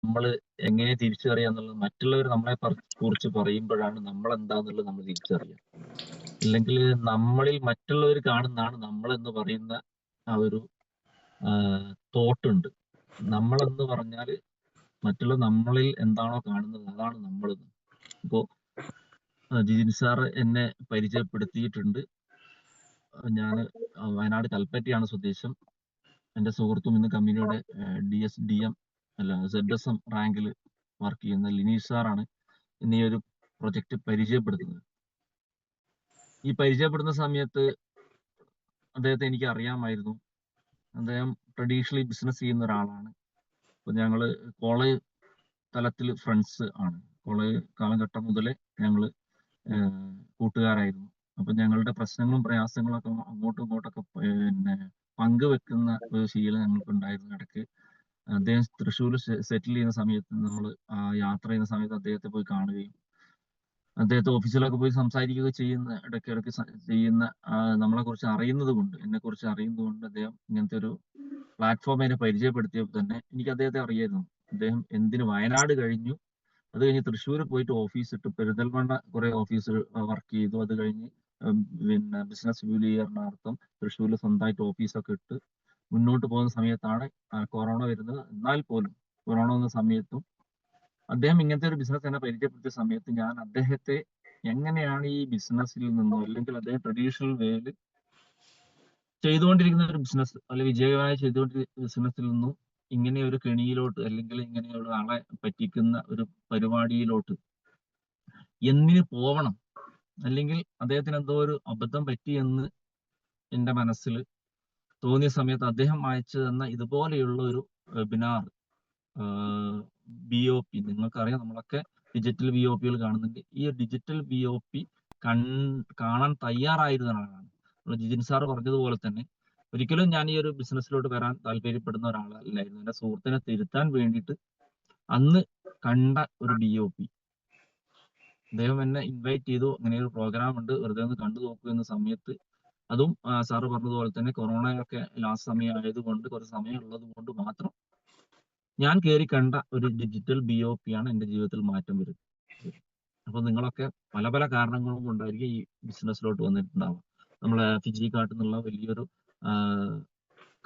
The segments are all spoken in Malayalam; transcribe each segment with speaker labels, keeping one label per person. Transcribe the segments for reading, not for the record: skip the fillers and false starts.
Speaker 1: നമ്മൾ എങ്ങനെ തിരിച്ചറിയുക എന്നുള്ളത് മറ്റുള്ളവർ നമ്മളെ കുറിച്ച് പറയുമ്പോഴാണ് നമ്മൾ എന്താന്നുള്ളത് നമ്മൾ തിരിച്ചറിയുക. അല്ലെങ്കിൽ നമ്മളിൽ മറ്റുള്ളവർ കാണുന്നതാണ് നമ്മൾ എന്ന് പറയുന്ന ആ ഒരു തോട്ടുണ്ട്. നമ്മളെന്ന് പറഞ്ഞാൽ മറ്റുള്ള നമ്മളിൽ എന്താണോ കാണുന്നത് അതാണ് നമ്മൾ. ഇപ്പോ ജിജിൻ സാറ് എന്നെ പരിചയപ്പെടുത്തിയിട്ടുണ്ട്. ഞാൻ വയനാട് കൽപ്പറ്റയാണ് സ്വദേശം. എൻ്റെ സുഹൃത്തും ഇന്ന് കമ്പനിയുടെ DSDM അല്ല ZSM റാങ്കിൽ വർക്ക് ചെയ്യുന്ന ലിനീഷ് സാറാണ് ഇന്ന് ഈ ഒരു പ്രൊജക്ട് പരിചയപ്പെടുത്തുന്നത്. ഈ പരിചയപ്പെടുന്ന സമയത്ത് അദ്ദേഹത്തെ എനിക്ക് അറിയാമായിരുന്നു. അദ്ദേഹം ട്രഡീഷണലി ബിസിനസ് ചെയ്യുന്ന ഒരാളാണ്. അപ്പൊ ഞങ്ങള് കോളേജ് തലത്തിൽ ഫ്രണ്ട്സ് ആണ്. കോളേജ് കാലഘട്ടം മുതലേ ഞങ്ങള് കൂട്ടുകാരായിരുന്നു. അപ്പൊ ഞങ്ങളുടെ പ്രശ്നങ്ങളും പ്രയാസങ്ങളും ഒക്കെ അങ്ങോട്ടും ഇങ്ങോട്ടൊക്കെ പങ്കുവെക്കുന്ന ഒരു ശീലം ഞങ്ങൾക്ക് ഉണ്ടായിരുന്നു ഇടയ്ക്ക്. അദ്ദേഹം തൃശ്ശൂർ സെറ്റിൽ ചെയ്യുന്ന സമയത്ത് നമ്മൾ യാത്ര ചെയ്യുന്ന സമയത്ത് അദ്ദേഹത്തെ പോയി കാണുകയും അദ്ദേഹത്തെ ഓഫീസിലൊക്കെ പോയി സംസാരിക്കുകയൊക്കെ ചെയ്യുന്ന ഇടയ്ക്കിടയ്ക്ക് ചെയ്യുന്ന നമ്മളെ കുറിച്ച് അറിയുന്നത് കൊണ്ട്, എന്നെ കുറിച്ച് അറിയുന്നത് കൊണ്ട് അദ്ദേഹം ഇങ്ങനത്തെ ഒരു പ്ലാറ്റ്ഫോം എന്നെ പരിചയപ്പെടുത്തിയപ്പോൾ തന്നെ എനിക്ക് അദ്ദേഹത്തെ അറിയായിരുന്നു. അദ്ദേഹം എന്തിന് വയനാട് കഴിഞ്ഞു, അത് കഴിഞ്ഞ് തൃശ്ശൂർ പോയിട്ട് ഓഫീസ് ഇട്ട് പെരിന്തൽമണ്ണ കുറെ ഓഫീസ് വർക്ക് ചെയ്തു. അത് കഴിഞ്ഞ് പിന്നെ ബിസിനസ് വിപുലീകരണാർത്ഥം തൃശ്ശൂരിൽ സ്വന്തമായിട്ട് ഓഫീസൊക്കെ ഇട്ട് മുന്നോട്ട് പോകുന്ന സമയത്താണ് കൊറോണ വരുന്നത്. എന്നാൽ പോലും കൊറോണ വന്ന സമയത്തും അദ്ദേഹം ഇങ്ങനത്തെ ഒരു ബിസിനസ് എന്നെ പരിചയപ്പെടുത്തിയ സമയത്ത് ഞാൻ അദ്ദേഹത്തെ എങ്ങനെയാണ് ഈ ബിസിനസ്സിൽ നിന്നോ അല്ലെങ്കിൽ അദ്ദേഹം ട്രഡീഷണൽ വേയിൽ ചെയ്തുകൊണ്ടിരിക്കുന്ന ഒരു ബിസിനസ് അല്ലെങ്കിൽ വിജയകരമായി ചെയ്തുകൊണ്ടിരിക്കുന്ന ബിസിനസ്സിൽ നിന്നും ഇങ്ങനെ ഒരു കെണിയിലോട്ട് അല്ലെങ്കിൽ ഇങ്ങനെയുള്ള ആളെ പറ്റിക്കുന്ന ഒരു പരിപാടിയിലോട്ട് എന്തിന് പോവണം, അല്ലെങ്കിൽ അദ്ദേഹത്തിന് എന്തോ ഒരു അബദ്ധം പറ്റിയെന്ന് എൻ്റെ മനസ്സിൽ തോന്നിയ സമയത്ത് അദ്ദേഹം അയച്ചു തന്ന ഇതുപോലെയുള്ള ഒരു വെബിനാർ BOP, നിങ്ങൾക്കറിയാം നമ്മളൊക്കെ ഡിജിറ്റൽ BOPകൾ കാണുന്നുണ്ട്. ഈ ഡിജിറ്റൽ BOP കാണാൻ തയ്യാറായിരുന്ന ആളാണ്. ജിജിൻ സാർ പറഞ്ഞതുപോലെ തന്നെ ഒരിക്കലും ഞാൻ ഈ ഒരു ബിസിനസ്സിലോട്ട് വരാൻ താല്പര്യപ്പെടുന്ന ഒരാളല്ലായിരുന്നു. എൻ്റെ സുഹൃത്തിനെ തിരുത്താൻ വേണ്ടിയിട്ട് അന്ന് കണ്ട ഒരു BOP. അദ്ദേഹം എന്നെ ഇൻവൈറ്റ് ചെയ്തു, അങ്ങനെ ഒരു പ്രോഗ്രാം ഉണ്ട്, വെറുതെ ഒന്ന് കണ്ടു നോക്കൂ എന്ന സമയത്ത്. അതും സാറ് പറഞ്ഞതുപോലെ തന്നെ കൊറോണയൊക്കെ ലാസ്റ്റ് സമയം ആയതുകൊണ്ട് കുറച്ച് സമയം ഉള്ളത് കൊണ്ട് മാത്രം ഞാൻ കയറി കണ്ട ഒരു ഡിജിറ്റൽ BOP ആണ് എൻ്റെ ജീവിതത്തിൽ മാറ്റം വരുന്നത്. അപ്പൊ നിങ്ങളൊക്കെ പല പല കാരണങ്ങളും കൊണ്ടായിരിക്കും ഈ ബിസിനസ്സിലോട്ട് വന്നിട്ടുണ്ടാവുക. നമ്മളെ ഫിജി കാർട്ട് എന്നുള്ള വലിയൊരു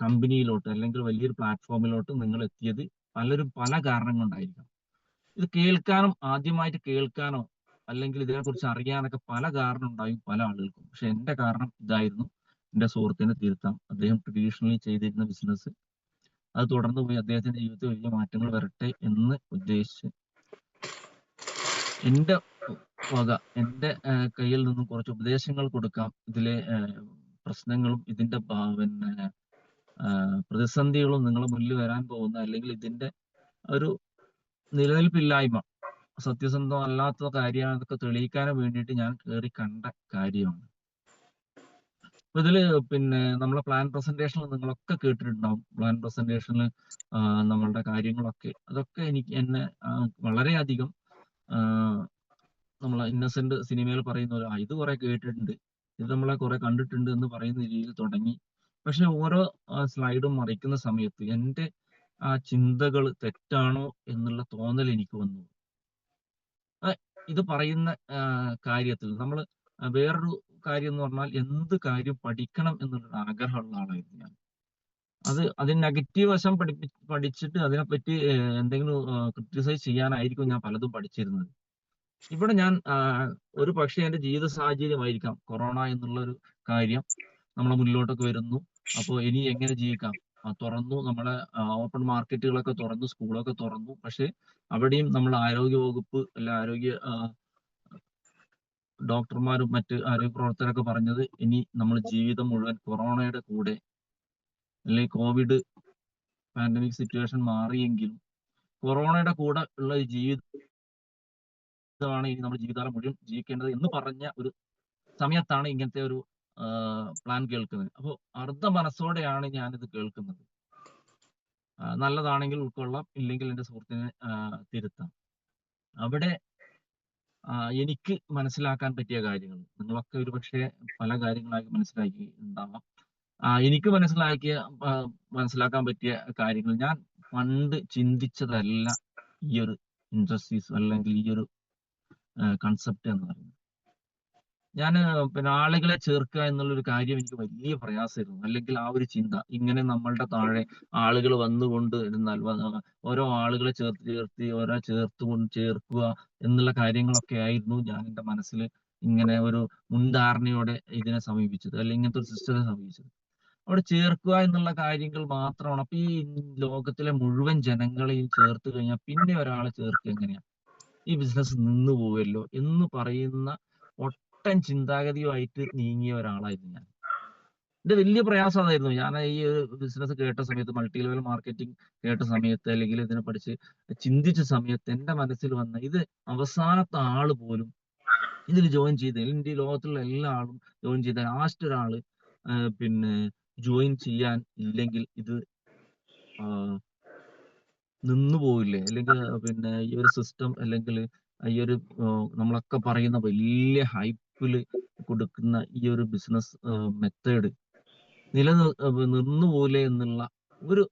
Speaker 1: കമ്പനിയിലോട്ട് അല്ലെങ്കിൽ വലിയൊരു പ്ലാറ്റ്ഫോമിലോട്ട് നിങ്ങൾ എത്തിയത് പലരും പല കാരണങ്ങൾ കൊണ്ടായിരിക്കാം. ഇത് കേൾക്കാനും ആദ്യമായിട്ട് കേൾക്കാനോ അല്ലെങ്കിൽ ഇതിനെക്കുറിച്ച് അറിയാനൊക്കെ പല കാരണം ഉണ്ടായും പല ആളുകൾക്കും. പക്ഷെ എൻ്റെ കാരണം ഇതായിരുന്നു, എൻ്റെ സുഹൃത്തിനെ തിരുത്താം. അദ്ദേഹം ട്രഡീഷണലി ചെയ്തിരുന്ന ബിസിനസ് അത് തുടർന്ന് പോയി അദ്ദേഹത്തിന്റെ ജീവിതത്തിൽ വലിയ മാറ്റങ്ങൾ വരട്ടെ എന്ന് ഉദ്ദേശിച്ച് എൻ്റെ വക എൻ്റെ കയ്യിൽ നിന്നും കുറച്ച് ഉപദേശങ്ങൾ കൊടുക്കാം. ഇതിലെ പ്രശ്നങ്ങളും ഇതിന്റെ പിന്നെ പ്രതിസന്ധികളും നിങ്ങളെ മുന്നിൽ വരാൻ പോകുന്ന അല്ലെങ്കിൽ ഇതിന്റെ ഒരു നിലനിൽപ്പില്ലായ്മ സത്യസന്ധം അല്ലാത്ത കാര്യമാണെന്നൊക്കെ തെളിയിക്കാൻ വേണ്ടിയിട്ട് ഞാൻ കയറി കണ്ട കാര്യമാണ്. അപ്പൊ ഇതില് പിന്നെ നമ്മളെ പ്ലാൻ പ്രസന്റേഷനിൽ നിങ്ങളൊക്കെ കേട്ടിട്ടുണ്ടാവും. പ്ലാൻ പ്രസന്റേഷനിൽ നമ്മളുടെ കാര്യങ്ങളൊക്കെ അതൊക്കെ എന്നെ വളരെയധികം നമ്മളെ ഇന്നസെന്റ് സിനിമയിൽ പറയുന്ന പോലെ ഇത് കുറെ കേട്ടിട്ടുണ്ട്, ഇത് നമ്മളെ കുറെ കണ്ടിട്ടുണ്ട് എന്ന് പറയുന്ന രീതിയിൽ തുടങ്ങി. പക്ഷെ ഓരോ സ്ലൈഡും മറിക്കുന്ന സമയത്ത് എൻ്റെ ആ ചിന്തകൾ തെറ്റാണോ എന്നുള്ള തോന്നൽ എനിക്ക് വന്നു. ഇത് പറയുന്ന കാര്യത്തിൽ നമ്മൾ വേറൊരു കാര്യം എന്ന് പറഞ്ഞാൽ എന്ത് കാര്യം പഠിക്കണം എന്നുള്ള ആഗ്രഹമുള്ള ആളായിരുന്നു ഞാൻ. അതിന് നെഗറ്റീവ് വശം പഠിച്ചിട്ട് അതിനെപ്പറ്റി എന്തെങ്കിലും ക്രിട്ടിസൈസ് ചെയ്യാനായിരിക്കും ഞാൻ പലതും പഠിച്ചിരുന്നത്. ഇവിടെ ഞാൻ ഒരു പക്ഷേ എൻ്റെ ജീവിത സാഹചര്യമായിരിക്കാം കൊറോണ എന്നുള്ള ഒരു കാര്യം നമ്മളെ മുന്നിലോട്ടൊക്കെ വരുന്നു. അപ്പോൾ ഇനി എങ്ങനെ ജീവിക്കാം? തുറന്നു, നമ്മളെ ഓപ്പൺ മാർക്കറ്റുകളൊക്കെ തുറന്നു, സ്കൂളൊക്കെ തുറന്നു. പക്ഷെ അവിടെയും നമ്മൾ ആരോഗ്യ വകുപ്പ് അല്ല ആരോഗ്യ ഡോക്ടർമാരും മറ്റ് ആരോഗ്യ പ്രവർത്തകരൊക്കെ പറഞ്ഞത് ഇനി നമ്മൾ ജീവിതം മുഴുവൻ കൊറോണയുടെ കൂടെ അല്ലെങ്കിൽ കോവിഡ് പാൻഡമിക് സിറ്റുവേഷൻ മാറിയെങ്കിലും കൊറോണയുടെ കൂടെ ഉള്ള ജീവിതമാണ് ഇനി നമ്മൾ ജീവിതകാലം മുഴുവൻ ജീവിക്കേണ്ടത് എന്ന് പറഞ്ഞ ഒരു സമയത്താണ് ഇങ്ങനത്തെ ഒരു പ്ലാൻ കേൾക്കുന്നത്. അപ്പോൾ അർദ്ധ മനസ്സോടെയാണ് ഞാനിത് കേൾക്കുന്നത്. നല്ലതാണെങ്കിൽ ഉൾക്കൊള്ളാം, ഇല്ലെങ്കിൽ എൻ്റെ സുഹൃത്തിനെ തിരുത്താം. അവിടെ എനിക്ക് മനസ്സിലാക്കാൻ പറ്റിയ കാര്യങ്ങൾ നിങ്ങളൊക്കെ ഒരു പക്ഷേ പല കാര്യങ്ങളായി മനസ്സിലാക്കി ഉണ്ടാവാം. എനിക്ക് മനസ്സിലാക്കാൻ പറ്റിയ കാര്യങ്ങൾ ഞാൻ പണ്ട് ചിന്തിച്ചതല്ല ഈ ഒരു ഇൻഡസ്ട്രീസ് അല്ലെങ്കിൽ ഈ ഒരു കൺസെപ്റ്റ് എന്ന് പറയുന്നത്. ഞാൻ പിന്നെ ആളുകളെ ചേർക്കുക എന്നുള്ളൊരു കാര്യം എനിക്ക് വലിയ പ്രയാസമായിരുന്നു. അല്ലെങ്കിൽ ആ ഒരു ചിന്ത ഇങ്ങനെ നമ്മളുടെ താഴെ ആളുകൾ വന്നുകൊണ്ട് ഇരുന്നാൽ ഓരോ ആളുകളെ ചേർക്കുക എന്നുള്ള കാര്യങ്ങളൊക്കെ ആയിരുന്നു ഞാൻ എൻ്റെ മനസ്സിൽ ഇങ്ങനെ ഒരു മുൻധാരണയോടെ ഇതിനെ സമീപിച്ചത്, അല്ലെങ്കിൽ ഇങ്ങനത്തെ ഒരു സിസ്റ്റത്തെ സമീപിച്ചത്. അവിടെ ചേർക്കുക എന്നുള്ള കാര്യങ്ങൾ മാത്രമാണ്. അപ്പൊ ഈ ലോകത്തിലെ മുഴുവൻ ജനങ്ങളെയും ചേർത്ത് കഴിഞ്ഞാൽ പിന്നെ ഒരാളെ ചേർക്കുക എങ്ങനെയാ? ഈ ബിസിനസ് നിന്നു പോവല്ലോ എന്ന് പറയുന്ന ഒട്ടൻ ചിന്താഗതിയുമായിട്ട് നീങ്ങിയ ഒരാളായിരുന്നു ഞാൻ. എന്റെ വലിയ പ്രയാസം അതായിരുന്നു. ഞാൻ ഈ ബിസിനസ് കേട്ട സമയത്ത്, മൾട്ടി ലെവൽ മാർക്കറ്റിംഗ് കേട്ട സമയത്ത്, അല്ലെങ്കിൽ ഇതിനെ പഠിച്ച് ചിന്തിച്ച സമയത്ത് എന്റെ മനസ്സിൽ വന്ന ഇത് അവസാനത്തെ ആള് പോലും ഇതിൽ ജോയിൻ ചെയ്ത്, ഇന്ത്യ ലോകത്തുള്ള എല്ലാ ആളും ജോയിൻ ചെയ്ത ലാസ്റ്റ് ഒരാള് പിന്നെ ജോയിൻ ചെയ്യാൻ ഇല്ലെങ്കിൽ ഇത് നിന്നു പോവില്ലേ? അല്ലെങ്കിൽ പിന്നെ ഈ ഒരു സിസ്റ്റം, അല്ലെങ്കിൽ ഈ ഒരു നമ്മളൊക്കെ പറയുന്ന വലിയ ഹൈപ്പില് കൊടുക്കുന്ന ഈ ഒരു ബിസിനസ് മെത്തേഡ് നിന്നു പോലെ എന്നുള്ള ഒരു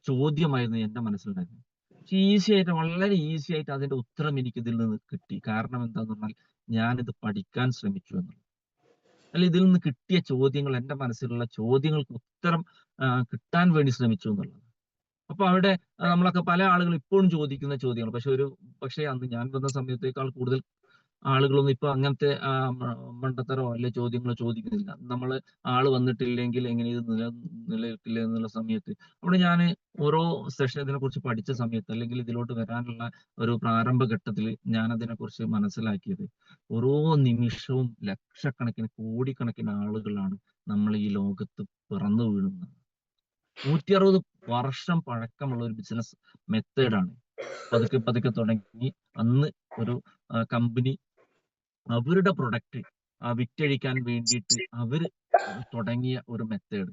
Speaker 1: ചോദ്യമായിരുന്നു എന്റെ മനസ്സിലുണ്ടായിരുന്നത്. പക്ഷെ ഈസി ആയിട്ട്, വളരെ ഈസി ആയിട്ട് അതിന്റെ ഉത്തരം എനിക്ക് ഇതിൽ നിന്ന് കിട്ടി. കാരണം എന്താന്ന് പറഞ്ഞാൽ ഞാനിത് പഠിക്കാൻ ശ്രമിച്ചു എന്നുള്ളത്. അല്ല, ഇതിൽ നിന്ന് കിട്ടിയ ചോദ്യങ്ങൾ, എന്റെ മനസ്സിലുള്ള ചോദ്യങ്ങൾക്ക് ഉത്തരം കിട്ടാൻ വേണ്ടി ശ്രമിച്ചു എന്നുള്ളത്. അപ്പൊ അവിടെ നമ്മളൊക്കെ പല ആളുകൾ ഇപ്പോഴും ചോദിക്കുന്ന ചോദ്യങ്ങൾ, പക്ഷെ അന്ന് ഞാൻ വന്ന സമയത്തേക്കാൾ കൂടുതൽ ആളുകളൊന്നും ഇപ്പൊ അങ്ങനത്തെ മണ്ടത്തരോ അല്ലെ ചോദ്യങ്ങളോ ചോദിക്കുന്നില്ല. നമ്മൾ ആള് വന്നിട്ടില്ലെങ്കിൽ എങ്ങനെ ഇത് നിലനിൽക്കില്ല എന്നുള്ള സമയത്ത് അവിടെ ഞാൻ ഓരോ സെഷൻ ഇതിനെ കുറിച്ച് പഠിച്ച സമയത്ത്, അല്ലെങ്കിൽ ഇതിലോട്ട് വരാനുള്ള ഒരു പ്രാരംഭ ഘട്ടത്തിൽ ഞാൻ അതിനെക്കുറിച്ച് മനസ്സിലാക്കിയത്, ഓരോ നിമിഷവും ലക്ഷക്കണക്കിന് കോടിക്കണക്കിന് ആളുകളാണ് നമ്മൾ ഈ ലോകത്ത് പിറന്നു വീഴുന്നത്. 160 വർഷം പഴക്കമുള്ള ഒരു ബിസിനസ് മെത്തേഡാണ്. പതുക്കെ പതുക്കെ തുടങ്ങി അന്ന് ഒരു കമ്പനി അവരുടെ പ്രൊഡക്റ്റ് വിറ്റഴിക്കാൻ വേണ്ടിയിട്ട് അവര് തുടങ്ങിയ ഒരു മെത്തേഡ്.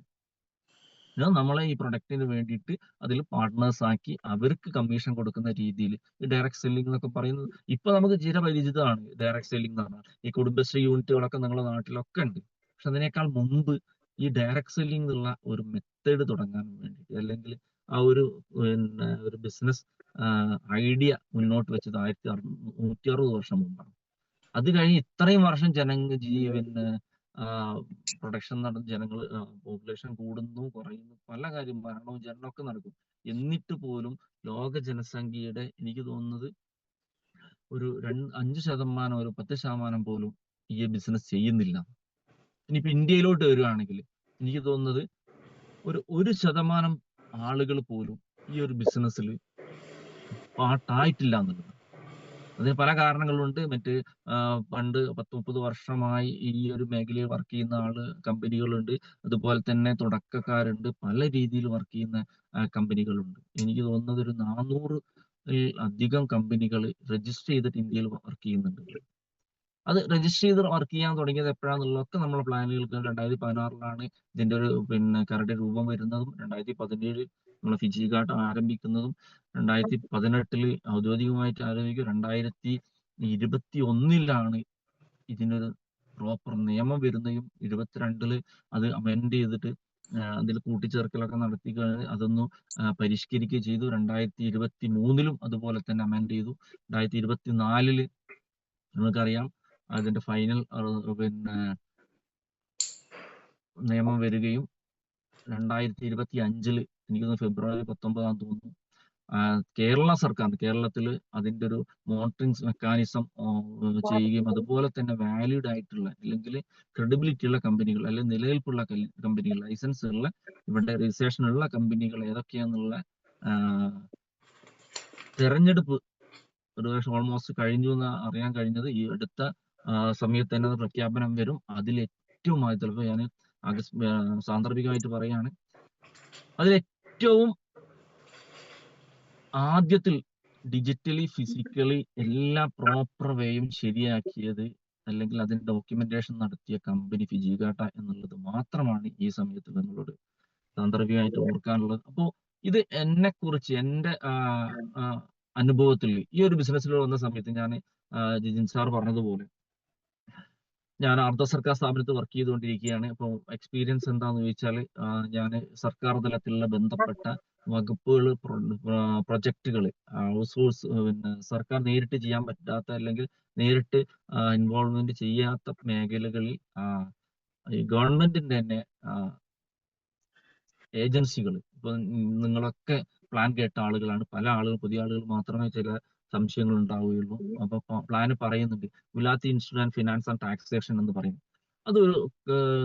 Speaker 1: നമ്മളെ ഈ പ്രൊഡക്റ്റിന് വേണ്ടിയിട്ട് അതിൽ പാർട്ട്നേഴ്സ് ആക്കി അവർക്ക് കമ്മീഷൻ കൊടുക്കുന്ന രീതിയിൽ ഈ ഡയറക്ട് സെല്ലിംഗ് എന്നൊക്കെ പറയുന്നത് ഇപ്പൊ നമുക്ക് ചിരപരിചിതമാണ്. ഡയറക്ട് സെല്ലിംഗ് എന്ന് പറഞ്ഞാൽ ഈ കുടുംബശ്രീ യൂണിറ്റുകളൊക്കെ നിങ്ങളുടെ നാട്ടിലൊക്കെ ഉണ്ട്. പക്ഷെ അതിനേക്കാൾ മുമ്പ് ഈ ഡയറക്ട് സെല്ലിംഗ് എന്നുള്ള ഒരു മെത്തേഡ് തുടങ്ങാൻ വേണ്ടിയിട്ട്, അല്ലെങ്കിൽ ആ ഒരു പിന്നെ ഒരു ബിസിനസ് ഐഡിയ മുന്നോട്ട് വെച്ചത് 160 വർഷം മുമ്പാണ്. അത് കഴിഞ്ഞ് ഇത്രയും വർഷം പിന്നെ പ്രൊഡക്ഷൻ നടന്ന് ജനങ്ങൾ, പോപ്പുലേഷൻ കൂടുന്നു, കുറയുന്നു, പല കാര്യം, മരണവും ജനനമൊക്കെ നടക്കും. എന്നിട്ട് പോലും ലോക ജനസംഖ്യയുടെ എനിക്ക് തോന്നുന്നത് ഒരു 5%, ഒരു 10% പോലും ഈ ബിസിനസ് ചെയ്യുന്നില്ല. ഇനിയിപ്പോ ഇന്ത്യയിലോട്ട് വരികയാണെങ്കിൽ എനിക്ക് തോന്നുന്നത് ഒരു 1% ആളുകൾ പോലും ഈ ഒരു ബിസിനസ്സിൽ പാട്ടായിട്ടില്ല എന്നുള്ളതാണ്. അതിന് പല കാരണങ്ങളുണ്ട്. പണ്ട് 10-30 വർഷമായി ഈ ഒരു മേഖലയിൽ വർക്ക് ചെയ്യുന്ന കമ്പനികളുണ്ട്. അതുപോലെ തന്നെ തുടക്കക്കാരുണ്ട്. പല രീതിയിൽ വർക്ക് ചെയ്യുന്ന കമ്പനികളുണ്ട്. എനിക്ക് തോന്നുന്നത് ഒരു 400 അധികം കമ്പനികൾ രജിസ്റ്റർ ചെയ്തിട്ട് ഇന്ത്യയിൽ വർക്ക് ചെയ്യുന്നുണ്ട്. അത് രജിസ്റ്റർ ചെയ്ത് വർക്ക് ചെയ്യാൻ തുടങ്ങിയത് എപ്പോഴാന്നുള്ളതൊക്കെ നമ്മുടെ പ്ലാനുകൾക്ക് 2016 ഇതിന്റെ ഒരു കരട് രൂപം വരുന്നതും, 2017 നമ്മൾ ഫിജി ഗാർഡ് ആരംഭിക്കുന്നതും, 2018 ഔദ്യോഗികമായിട്ട് ആരംഭിക്കും, 2021 ഇതിനൊരു പ്രോപ്പർ നിയമം വരുന്നതും, 2022 അത് അമെൻഡ് ചെയ്തിട്ട് അതിൽ കൂട്ടിച്ചേർക്കലൊക്കെ നടത്തി അതൊന്ന് പരിഷ്കരിക്കുകയും ചെയ്തു. 2023 അതുപോലെ തന്നെ അമെൻഡ് ചെയ്തു. 2024 നമുക്കറിയാം അതിന്റെ ഫൈനൽ നിയമം വരികയും 2025 എനിക്ക് തോന്നുന്നു ഫെബ്രുവരി 19 തോന്നുന്നു കേരള സർക്കാർ കേരളത്തിൽ അതിന്റെ ഒരു മോണിറ്ററിംഗ് മെക്കാനിസം ചെയ്യുകയും, അതുപോലെ തന്നെ വാലിഡ് ആയിട്ടുള്ള അല്ലെങ്കിൽ ക്രെഡിബിലിറ്റി ഉള്ള കമ്പനികൾ, അല്ലെങ്കിൽ നിലനിൽപ്പുള്ള കമ്പനികൾ, ലൈസൻസ് ഉള്ള, ഇവിടെ രജിസ്ട്രേഷൻ ഉള്ള കമ്പനികൾ ഏതൊക്കെയാന്നുള്ള തെരഞ്ഞെടുപ്പ് ഒരു വർഷം ഓൾമോസ്റ്റ് കഴിഞ്ഞു എന്ന് അറിയാൻ കഴിഞ്ഞത്. ഈ അടുത്ത സമയത്ത് തന്നെ പ്രഖ്യാപനം വരും. അതിൽ ഏറ്റവും ചിലപ്പോൾ ഞാൻ സാന്ദർഭികമായിട്ട് പറയുകയാണ്, അതിലേറ്റവും ആദ്യത്തിൽ ഡിജിറ്റലി ഫിസിക്കലി എല്ലാ പ്രോപ്പർ വേയും ശരിയാക്കിയത്, അല്ലെങ്കിൽ അതിന് ഡോക്യുമെന്റേഷൻ നടത്തിയ കമ്പനി ഫിജി ഗാർഡ് എന്നുള്ളത് മാത്രമാണ് ഈ സമയത്ത് നിങ്ങളോട് സാന്ദർഭികമായിട്ട് ഓർക്കാനുള്ളത്. അപ്പോൾ ഇത് എന്നെ കുറിച്ച്, എൻ്റെ അനുഭവത്തിൽ ഈ ഒരു ബിസിനസ്സിൽ വന്ന സമയത്ത് ഞാൻ ജിജിൻ സാർ പറഞ്ഞതുപോലെ ഞാൻ അർദ്ധ സർക്കാർ സ്ഥാപനത്തിൽ വർക്ക് ചെയ്തുകൊണ്ടിരിക്കുകയാണ്. അപ്പോൾ എക്സ്പീരിയൻസ് എന്താണെന്ന് ചോദിച്ചാൽ ഞാൻ സർക്കാർ തലത്തിലുള്ള ബന്ധപ്പെട്ട വകുപ്പുകൾ, പ്രൊജക്ടുകൾ, ഔട്ട്സോഴ്സ്, പിന്നെ സർക്കാർ നേരിട്ട് ചെയ്യാൻ പറ്റാത്ത അല്ലെങ്കിൽ നേരിട്ട് ഇൻവോൾവ്മെന്റ് ചെയ്യാത്ത മേഖലകളിൽ ഈ ഗവൺമെന്റിന്റെ തന്നെ ഏജൻസികൾ, ഇപ്പൊ നിങ്ങളൊക്കെ പ്ലാൻ കേട്ട ആളുകളാണ്. പല ആളുകൾ, പുതിയ ആളുകൾ മാത്രമേ ചില സംശയങ്ങൾ ഉണ്ടാവുകയുള്ളൂ. അപ്പൊ പ്ലാന് പറയുന്നുണ്ട് Gulati institute and finance and taxation എന്ന് പറയും. അതൊരു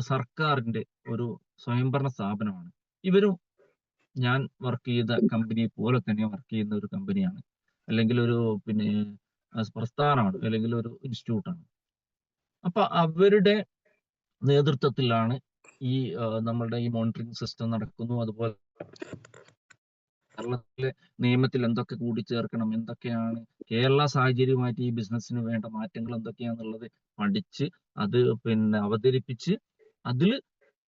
Speaker 1: സർക്കാരിന്റെ ഒരു സ്വയംഭരണ സ്ഥാപനമാണ്. ഇവരും ഞാൻ വർക്ക് ചെയ്ത കമ്പനി പോലെ തന്നെ വർക്ക് ചെയ്യുന്ന ഒരു കമ്പനിയാണ്, അല്ലെങ്കിൽ ഒരു പിന്നെ പ്രസ്ഥാനമാണ്, അല്ലെങ്കിൽ ഒരു ഇൻസ്റ്റിറ്റ്യൂട്ടാണ്. അപ്പൊ അവരുടെ നേതൃത്വത്തിലാണ് ഈ നമ്മളുടെ ഈ മോണിറ്ററിംഗ് സിസ്റ്റം നടക്കുന്നു. അതുപോലെ കേരളത്തിലെ നിയമത്തിൽ എന്തൊക്കെ കൂടിച്ചേർക്കണം, എന്തൊക്കെയാണ് കേരള സാഹചര്യവുമായിട്ട് ഈ ബിസിനസ്സിന് വേണ്ട മാറ്റങ്ങൾ എന്തൊക്കെയാണെന്നുള്ളത് പഠിച്ച് അത് പിന്നെ അവതരിപ്പിച്ച് അതിൽ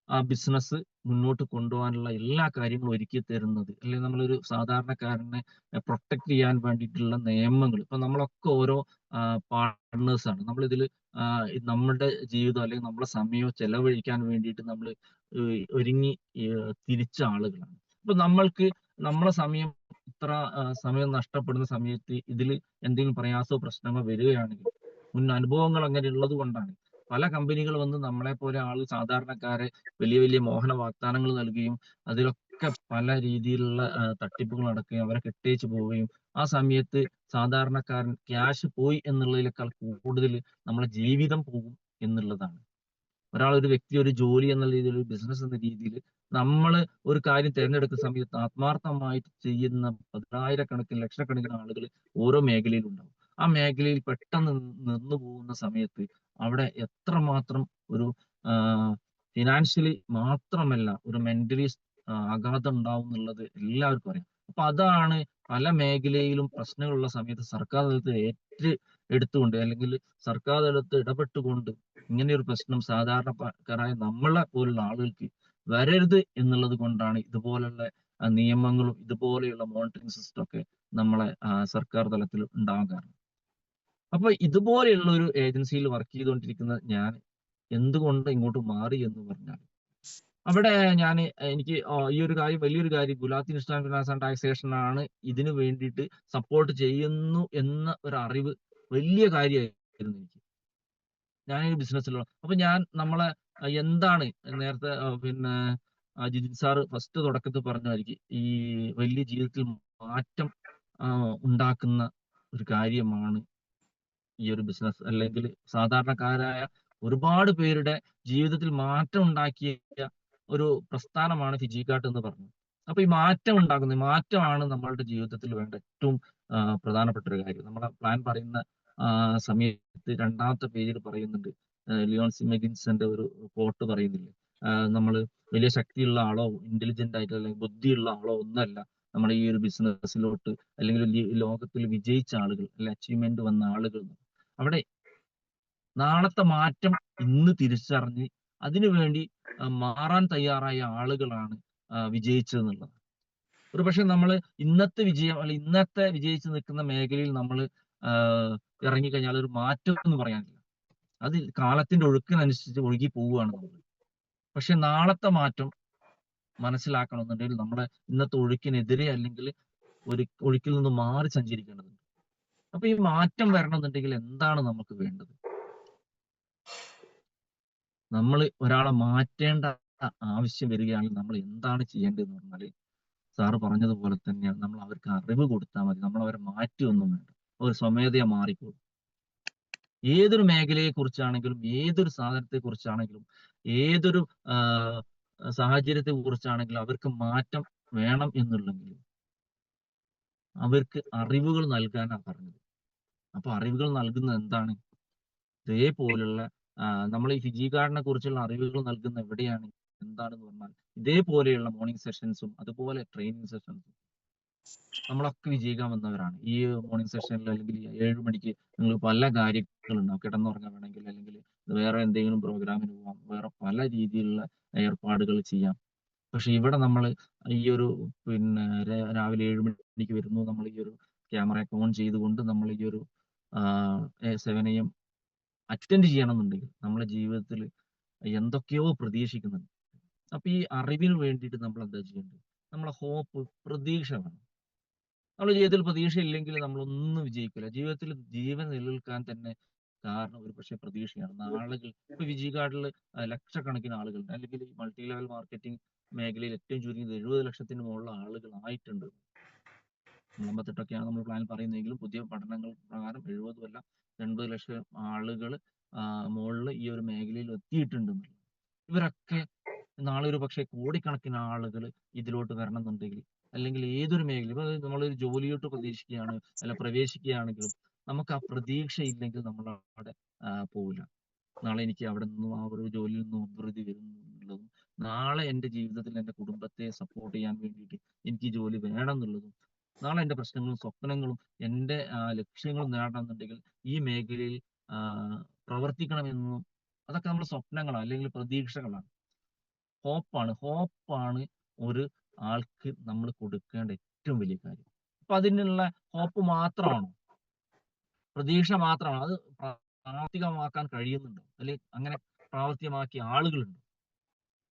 Speaker 1: ആ ബിസിനസ് മുന്നോട്ട് കൊണ്ടുപോകാനുള്ള എല്ലാ കാര്യങ്ങളും ഒരുക്കി തരുന്നത്, അല്ലെങ്കിൽ നമ്മളൊരു സാധാരണക്കാരനെ പ്രൊട്ടക്ട് ചെയ്യാൻ വേണ്ടിയിട്ടുള്ള നിയമങ്ങൾ. ഇപ്പൊ നമ്മളൊക്കെ ഓരോ പാർട്ട്നേഴ്സ് ആണ്. നമ്മളിതിൽ നമ്മുടെ ജീവിതം അല്ലെങ്കിൽ നമ്മുടെ സമയം ചെലവഴിക്കാൻ വേണ്ടിയിട്ട് നമ്മൾ ഒരുങ്ങി തിരിച്ച ആളുകളാണ്. അപ്പൊ നമ്മൾക്ക് നമ്മളെ സമയം ഇത്ര സമയം നഷ്ടപ്പെടുന്ന സമയത്ത് ഇതിൽ എന്തെങ്കിലും പ്രയാസമോ പ്രശ്നമോ വരികയാണെങ്കിൽ, മുൻ അനുഭവങ്ങൾ അങ്ങനെ ഉള്ളത് കൊണ്ടാണ് പല കമ്പനികൾ വന്ന് നമ്മളെ പോലെ സാധാരണക്കാരെ വലിയ വലിയ മോഹന വാഗ്ദാനങ്ങൾ നൽകുകയും അതിലൊക്കെ പല രീതിയിലുള്ള തട്ടിപ്പുകൾ നടക്കുകയും അവരെ കെട്ടേച്ച് പോവുകയും ആ സമയത്ത് സാധാരണക്കാരൻ ക്യാഷ് പോയി എന്നുള്ളതിനേക്കാൾ കൂടുതൽ നമ്മളെ ജീവിതം പോകും എന്നുള്ളതാണ്. ഒരു വ്യക്തി, ഒരു ജോലി എന്ന രീതിയിൽ, ഒരു ബിസിനസ് എന്ന രീതിയിൽ നമ്മൾ ഒരു കാര്യം തിരഞ്ഞെടുക്കുന്ന സമയത്ത് ആത്മാർത്ഥമായിട്ട് ചെയ്യുന്ന പതിനായിരക്കണക്കിന് ലക്ഷക്കണക്കിന് ആളുകൾ ഓരോ മേഖലയിലും ഉണ്ടാവും. ആ മേഖലയിൽ പെട്ടെന്ന് നിന്നു പോകുന്ന സമയത്ത് അവിടെ എത്രമാത്രം ഒരു ഫിനാൻഷ്യലി മാത്രമല്ല ഒരു മെന്റലി ആഘാതം ഉണ്ടാവും എന്നുള്ളത് എല്ലാവർക്കും അറിയാം. അപ്പൊ അതാണ് പല മേഖലയിലും പ്രശ്നങ്ങളുള്ള സമയത്ത് സർക്കാർ തലത്തിൽ എടുത്തുകൊണ്ട്, അല്ലെങ്കിൽ സർക്കാർ തലത്തിൽ ഇടപെട്ടുകൊണ്ട് ഇങ്ങനെ ഒരു പ്രശ്നം സാധാരണക്കാരായ നമ്മളെ പോലുള്ള ആളുകൾക്ക് വരരുത് എന്നുള്ളത് കൊണ്ടാണ് ഇതുപോലുള്ള നിയമങ്ങളും ഇതുപോലെയുള്ള മോണിറ്ററിംഗ് സിസ്റ്റം ഒക്കെ നമ്മളെ സർക്കാർ തലത്തിൽ ഉണ്ടാകാൻ കാരണം. അപ്പൊ ഇതുപോലെയുള്ള ഒരു ഏജൻസിയിൽ വർക്ക് ചെയ്തുകൊണ്ടിരിക്കുന്ന ഞാൻ എന്തുകൊണ്ട് ഇങ്ങോട്ട് മാറി എന്ന് പറഞ്ഞാൽ, അവിടെ എനിക്ക് ഈ ഒരു കാര്യം, വലിയൊരു കാര്യം, Gulati institute and finance and taxation ആണ് ഇതിന് വേണ്ടിയിട്ട് സപ്പോർട്ട് ചെയ്യുന്നു എന്ന ഒരു അറിവ് വലിയ കാര്യമായിരുന്നു എനിക്ക്. ഞാനൊരു ബിസിനസ്സിലുള്ള, അപ്പൊ നമ്മളെ എന്താണ് നേരത്തെ പിന്നെ ജിതിൻ സാറ് ഫസ്റ്റ് തുടക്കത്തിൽ പറഞ്ഞായിരിക്കും, ഈ വലിയ ജീവിതത്തിൽ മാറ്റം ഉണ്ടാക്കുന്ന ഒരു കാര്യമാണ് ഈ ഒരു ബിസിനസ്, അല്ലെങ്കിൽ സാധാരണക്കാരായ ഒരുപാട് പേരുടെ ജീവിതത്തിൽ മാറ്റം ഉണ്ടാക്കിയ ഒരു പ്രസ്ഥാനമാണ് ഫിജിക്കാർട്ട് എന്ന് പറഞ്ഞത്. അപ്പൊ ഈ മാറ്റം ഉണ്ടാക്കുന്ന മാറ്റമാണ് നമ്മളുടെ ജീവിതത്തിൽ വേണ്ട ഏറ്റവും പ്രധാനപ്പെട്ട ഒരു കാര്യം. നമ്മളെ പ്ലാൻ പറയുന്ന സമയത്ത് രണ്ടാമത്തെ പേജിൽ പറയുന്നുണ്ട്, ലിയോൺ സിമെഗിൻസിന്റെ ഒരു കോട്ട് പറയുന്നില്ലേ, നമ്മൾ വലിയ ശക്തിയുള്ള ആളോ ഇന്റലിജന്റ് ആയിട്ട് അല്ലെങ്കിൽ ബുദ്ധിയുള്ള ആളോ ഒന്നല്ല നമ്മൾ ഈ ഒരു ബിസിനസ്സിലോട്ട്, അല്ലെങ്കിൽ ലോകത്തിൽ വിജയിച്ച ആളുകൾ, അല്ലെങ്കിൽ അച്ചീവ്മെന്റ് വന്ന ആളുകൾ. അവിടെ നാളത്തെ മാറ്റം ഇന്ന് തിരിച്ചറിഞ്ഞ് അതിനുവേണ്ടി മാറാൻ തയ്യാറായ ആളുകളാണ് വിജയിച്ചതെന്നുള്ളത്. ഒരു പക്ഷെ നമ്മൾ ഇന്നത്തെ വിജയം, അല്ല ഇന്നത്തെ വിജയിച്ച് നിൽക്കുന്ന മേഖലയിൽ നമ്മൾ ഇറങ്ങിക്കഴിഞ്ഞാൽ ഒരു മാറ്റം എന്ന് പറയാനില്ല. അത് കാലത്തിന്റെ ഒഴുക്കിനനുസരിച്ച് ഒഴുകി പോവുകയാണ് നമ്മൾ. പക്ഷെ നാളത്തെ മാറ്റം മനസ്സിലാക്കണമെന്നുണ്ടെങ്കിൽ നമ്മുടെ ഇന്നത്തെ ഒഴുക്കിനെതിരെ, അല്ലെങ്കിൽ ഒഴുക്കിൽ നിന്ന് മാറി സഞ്ചരിക്കേണ്ടതുണ്ട്. അപ്പൊ ഈ മാറ്റം വരണമെന്നുണ്ടെങ്കിൽ എന്താണ് നമുക്ക് വേണ്ടത്? നമ്മൾ ഒരാളെ മാറ്റേണ്ട ആവശ്യം വരികയാണെങ്കിൽ നമ്മൾ എന്താണ് ചെയ്യേണ്ടതെന്ന് പറഞ്ഞാൽ, സാറ് പറഞ്ഞതുപോലെ തന്നെയാണ്, നമ്മൾ അവർക്ക് അറിവ് കൊടുത്താൽ മതി. നമ്മൾ അവരെ മാറ്റിയൊന്നും വേണ്ട, അവർ സ്വമേധയാ മാറിക്കോളും. ഏതൊരു മേഖലയെ കുറിച്ചാണെങ്കിലും, ഏതൊരു സാധനത്തെ കുറിച്ചാണെങ്കിലും, ഏതൊരു സാഹചര്യത്തെ കുറിച്ചാണെങ്കിലും അവർക്ക് മാറ്റം വേണം എന്നുണ്ടെങ്കിൽ അവർക്ക് അറിവുകൾ നൽകാനാണ് പറഞ്ഞത്. അപ്പൊ അറിവുകൾ നൽകുന്നത് എന്താണ്? ഇതേപോലുള്ള നമ്മൾ ഈ ഫിജിക്കാർഡിനെ കുറിച്ചുള്ള അറിവുകൾ നൽകുന്ന എവിടെയാണ്, എന്താണെന്ന് പറഞ്ഞാൽ ഇതേപോലെയുള്ള മോർണിംഗ് സെഷൻസും അതുപോലെ ട്രെയിനിങ് സെഷൻസും. നമ്മളൊക്കെ വിജയിക്കാൻ വന്നവരാണ്. ഈ മോർണിംഗ് സെഷനിൽ അല്ലെങ്കിൽ 7 മണിക്ക് നിങ്ങൾ പല കാര്യങ്ങളുണ്ടാവും, കിടന്നുറങ്ങാൻ വേണമെങ്കിൽ, അല്ലെങ്കിൽ വേറെ എന്തെങ്കിലും പ്രോഗ്രാമിന് പോകാം, വേറെ പല രീതിയിലുള്ള ഏർപ്പാടുകൾ ചെയ്യാം. പക്ഷെ ഇവിടെ നമ്മൾ ഈ ഒരു പിന്നെ രാവിലെ 7 മണിക്ക് വരുന്നു, നമ്മൾ ഈ ഒരു ക്യാമറ ഓൺ ചെയ്തുകൊണ്ട് നമ്മൾ ഈ ഒരു 7 AM അറ്റൻഡ് ചെയ്യണമെന്നുണ്ടെങ്കിൽ നമ്മുടെ ജീവിതത്തിൽ എന്തൊക്കെയോ പ്രതീക്ഷിക്കുന്നുണ്ട്. അപ്പൊ ഈ അറിവിന് വേണ്ടിയിട്ട് നമ്മൾ എന്താ ചെയ്യേണ്ടത്? നമ്മളെ ഹോപ്പ്, പ്രതീക്ഷ വേണം. നമ്മുടെ ജീവിതത്തിൽ പ്രതീക്ഷ ഇല്ലെങ്കിൽ നമ്മളൊന്നും വിജയിക്കില്ല. ജീവിതത്തിൽ ജീവൻ നിലനിൽക്കാൻ തന്നെ കാരണം ഒരുപക്ഷെ പ്രതീക്ഷയാണ്. ആളുകൾ ഇപ്പൊ വിജയ് ലക്ഷക്കണക്കിന് ആളുകളുണ്ട്. അല്ലെങ്കിൽ ഈ മൾട്ടി ലെവൽ മാർക്കറ്റിംഗ് മേഖലയിൽ ഏറ്റവും ചുരുങ്ങിയത് 70 ലക്ഷത്തിന് മുകളിൽ ആളുകളായിട്ടുണ്ട്. 58ഒക്കെയാണ് നമ്മൾ പ്ലാൻ പറയുന്നതെങ്കിലും പുതിയ പഠനങ്ങൾ പ്രകാരം 70 അല്ല 80 ലക്ഷം ആളുകൾ മുകളിൽ ഈ ഒരു മേഖലയിൽ എത്തിയിട്ടുണ്ടെന്നുള്ളത്. ഇവരൊക്കെ നാളെ ഒരു പക്ഷേ കോടിക്കണക്കിന് ആളുകൾ ഇതിലോട്ട് വരണം എന്നുണ്ടെങ്കിൽ, അല്ലെങ്കിൽ ഏതൊരു മേഖല, ഇപ്പൊ നമ്മളൊരു ജോലിയോട്ട് പ്രതീക്ഷിക്കുകയാണ് അല്ല പ്രവേശിക്കുകയാണെങ്കിലും നമുക്ക് ആ പ്രതീക്ഷ ഇല്ലെങ്കിൽ നമ്മൾ അവിടെ പോവില്ല. നാളെ എനിക്ക് അവിടെ നിന്നും ആ ഒരു ജോലിയിൽ നിന്നും അഭിവൃദ്ധി വരും എന്നുള്ളതും, നാളെ എൻ്റെ ജീവിതത്തിൽ എൻ്റെ കുടുംബത്തെ സപ്പോർട്ട് ചെയ്യാൻ വേണ്ടിയിട്ട് എനിക്ക് ഈ ജോലി വേണം എന്നുള്ളതും, നാളെ എൻ്റെ പ്രശ്നങ്ങളും സ്വപ്നങ്ങളും എൻ്റെ ലക്ഷ്യങ്ങളും നേടണം എന്നുണ്ടെങ്കിൽ ഈ മേഖലയിൽ ആ, പ്രവർത്തിക്കണമെന്നും, അതൊക്കെ നമ്മുടെ സ്വപ്നങ്ങളാണ് അല്ലെങ്കിൽ പ്രതീക്ഷകളാണ്. ഹോപ്പാണ് ഒരു ആൾക്ക് നമ്മൾ കൊടുക്കേണ്ട ഏറ്റവും വലിയ കാര്യം. അപ്പൊ അതിനുള്ള ഹോപ്പ് മാത്രമാണോ, പ്രതീക്ഷ മാത്രമാണോ, അത് പ്രാവർത്തികമാക്കാൻ കഴിയുന്നുണ്ടോ, അല്ലെങ്കിൽ അങ്ങനെ പ്രാവർത്തികമാക്കിയ ആളുകളുണ്ടോ?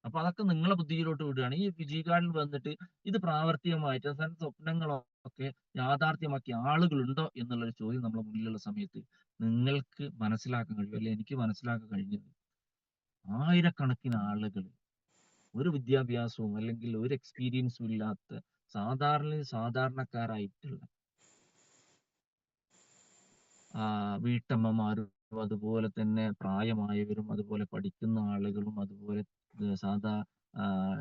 Speaker 1: അപ്പൊ അതൊക്കെ നിങ്ങളെ ബുദ്ധിയിലോട്ട് വിടുകയാണ്. ഈ വിജയ് കാർഡിൽ വന്നിട്ട് ഇത് പ്രാവർത്തികമായിട്ട് തന്റെ സ്വപ്നങ്ങളൊക്കെ യാഥാർത്ഥ്യമാക്കിയ ആളുകളുണ്ടോ എന്നുള്ളൊരു ചോദ്യം നമ്മുടെ മുന്നിലുള്ള സമയത്ത് നിങ്ങൾക്ക് മനസ്സിലാക്കാൻ കഴിയും, അല്ലെങ്കിൽ എനിക്ക് മനസ്സിലാക്കാൻ കഴിഞ്ഞത് ആയിരക്കണക്കിന് ആളുകൾ ഒരു വിദ്യാഭ്യാസവും അല്ലെങ്കിൽ ഒരു എക്സ്പീരിയൻസും ഇല്ലാത്ത സാധാരണക്കാരായിട്ടുള്ള വീട്ടമ്മമാരും, അതുപോലെ തന്നെ പ്രായമായവരും, അതുപോലെ പഠിക്കുന്ന ആളുകളും, അതുപോലെ സാധാ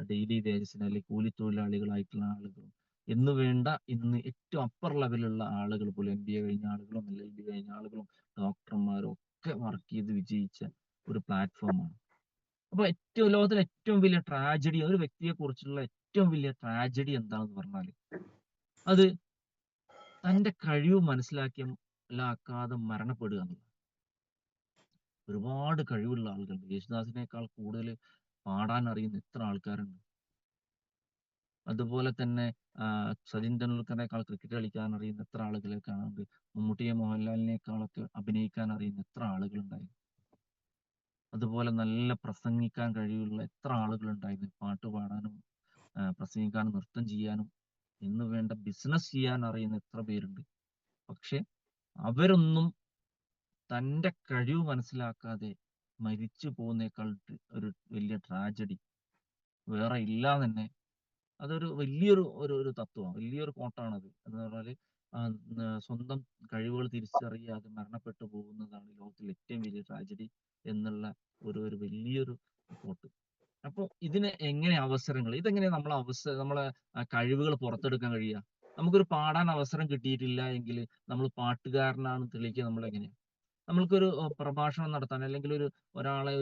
Speaker 1: ഡെയിലി വേജസിന് അല്ലെങ്കിൽ കൂലിത്തൊഴിലാളികളായിട്ടുള്ള ആളുകളും എന്ന് വേണ്ട, ഇന്ന് ഏറ്റവും അപ്പർ ലെവലുള്ള ആളുകൾ പോലും, MBA കഴിഞ്ഞ ആളുകളും LLB കഴിഞ്ഞ ആളുകളും ഡോക്ടർമാരും ഒക്കെ വർക്ക് ചെയ്ത് വിജയിച്ച ഒരു പ്ലാറ്റ്ഫോമാണ്. അപ്പൊ ലോകത്തിലെ ഏറ്റവും വലിയ ട്രാജഡി, ഒരു വ്യക്തിയെ കുറിച്ചുള്ള ഏറ്റവും വലിയ ട്രാജഡി എന്താണെന്ന് പറഞ്ഞാൽ അത് തന്റെ കഴിവ് മനസ്സിലാക്കാതെ മരണപ്പെടുക എന്നുള്ളത്. ഒരുപാട് കഴിവുള്ള ആളുകളുണ്ട്. യേശുദാസിനേക്കാൾ കൂടുതൽ പാടാൻ അറിയുന്ന എത്ര ആൾക്കാരുണ്ട്. അതുപോലെ തന്നെ സച്ചിൻ ടെണ്ടുൽക്കറിനേക്കാൾ ക്രിക്കറ്റ് കളിക്കാൻ അറിയുന്ന എത്ര ആളുകളെ കാണുന്നുണ്ട്. മമ്മൂട്ടിയെ മോഹൻലാലിനേക്കാളൊക്കെ അഭിനയിക്കാൻ അറിയുന്ന എത്ര ആളുകളുണ്ടായി. അതുപോലെ നല്ല പ്രസംഗിക്കാൻ കഴിവുള്ള എത്ര ആളുകളുണ്ടായിരുന്നു. പാട്ട് പാടാനും പ്രസംഗിക്കാനും നൃത്തം ചെയ്യാനും എന്ന് വേണ്ട ബിസിനസ് ചെയ്യാൻ അറിയുന്ന എത്ര പേരുണ്ട്. പക്ഷെ അവരൊന്നും തന്റെ കഴിവ് മനസ്സിലാക്കാതെ മരിച്ചു പോകുന്നേക്കാൾ ഒരു വലിയ ട്രാജഡി വേറെ ഇല്ല തന്നെ. അതൊരു വലിയൊരു ഒരു തത്വമാണ്, വലിയൊരു കോട്ടാണത്. എന്ന് പറഞ്ഞാല് സ്വന്തം കഴിവുകൾ തിരിച്ചറിയാതെ മരണപ്പെട്ടു പോകുന്നതാണ് ലോകത്തിലെ ഏറ്റവും വലിയ ട്രാജഡി എന്നുള്ള ഒരു വലിയൊരു കോട്ട്. അപ്പോൾ ഇതിന് എങ്ങനെ അവസരങ്ങൾ, ഇതെങ്ങനെ നമ്മളെ കഴിവുകൾ പുറത്തെടുക്കാൻ കഴിയുക? നമുക്കൊരു പാടാൻ അവസരം കിട്ടിയിട്ടില്ല എങ്കിൽ നമ്മൾ പാട്ടുകാരനാണ് തെളിയിക്കുക. നമ്മളെങ്ങനെയാണ് നമ്മൾക്കൊരു പ്രഭാഷണം നടത്താൻ, അല്ലെങ്കിൽ ഒരാളെ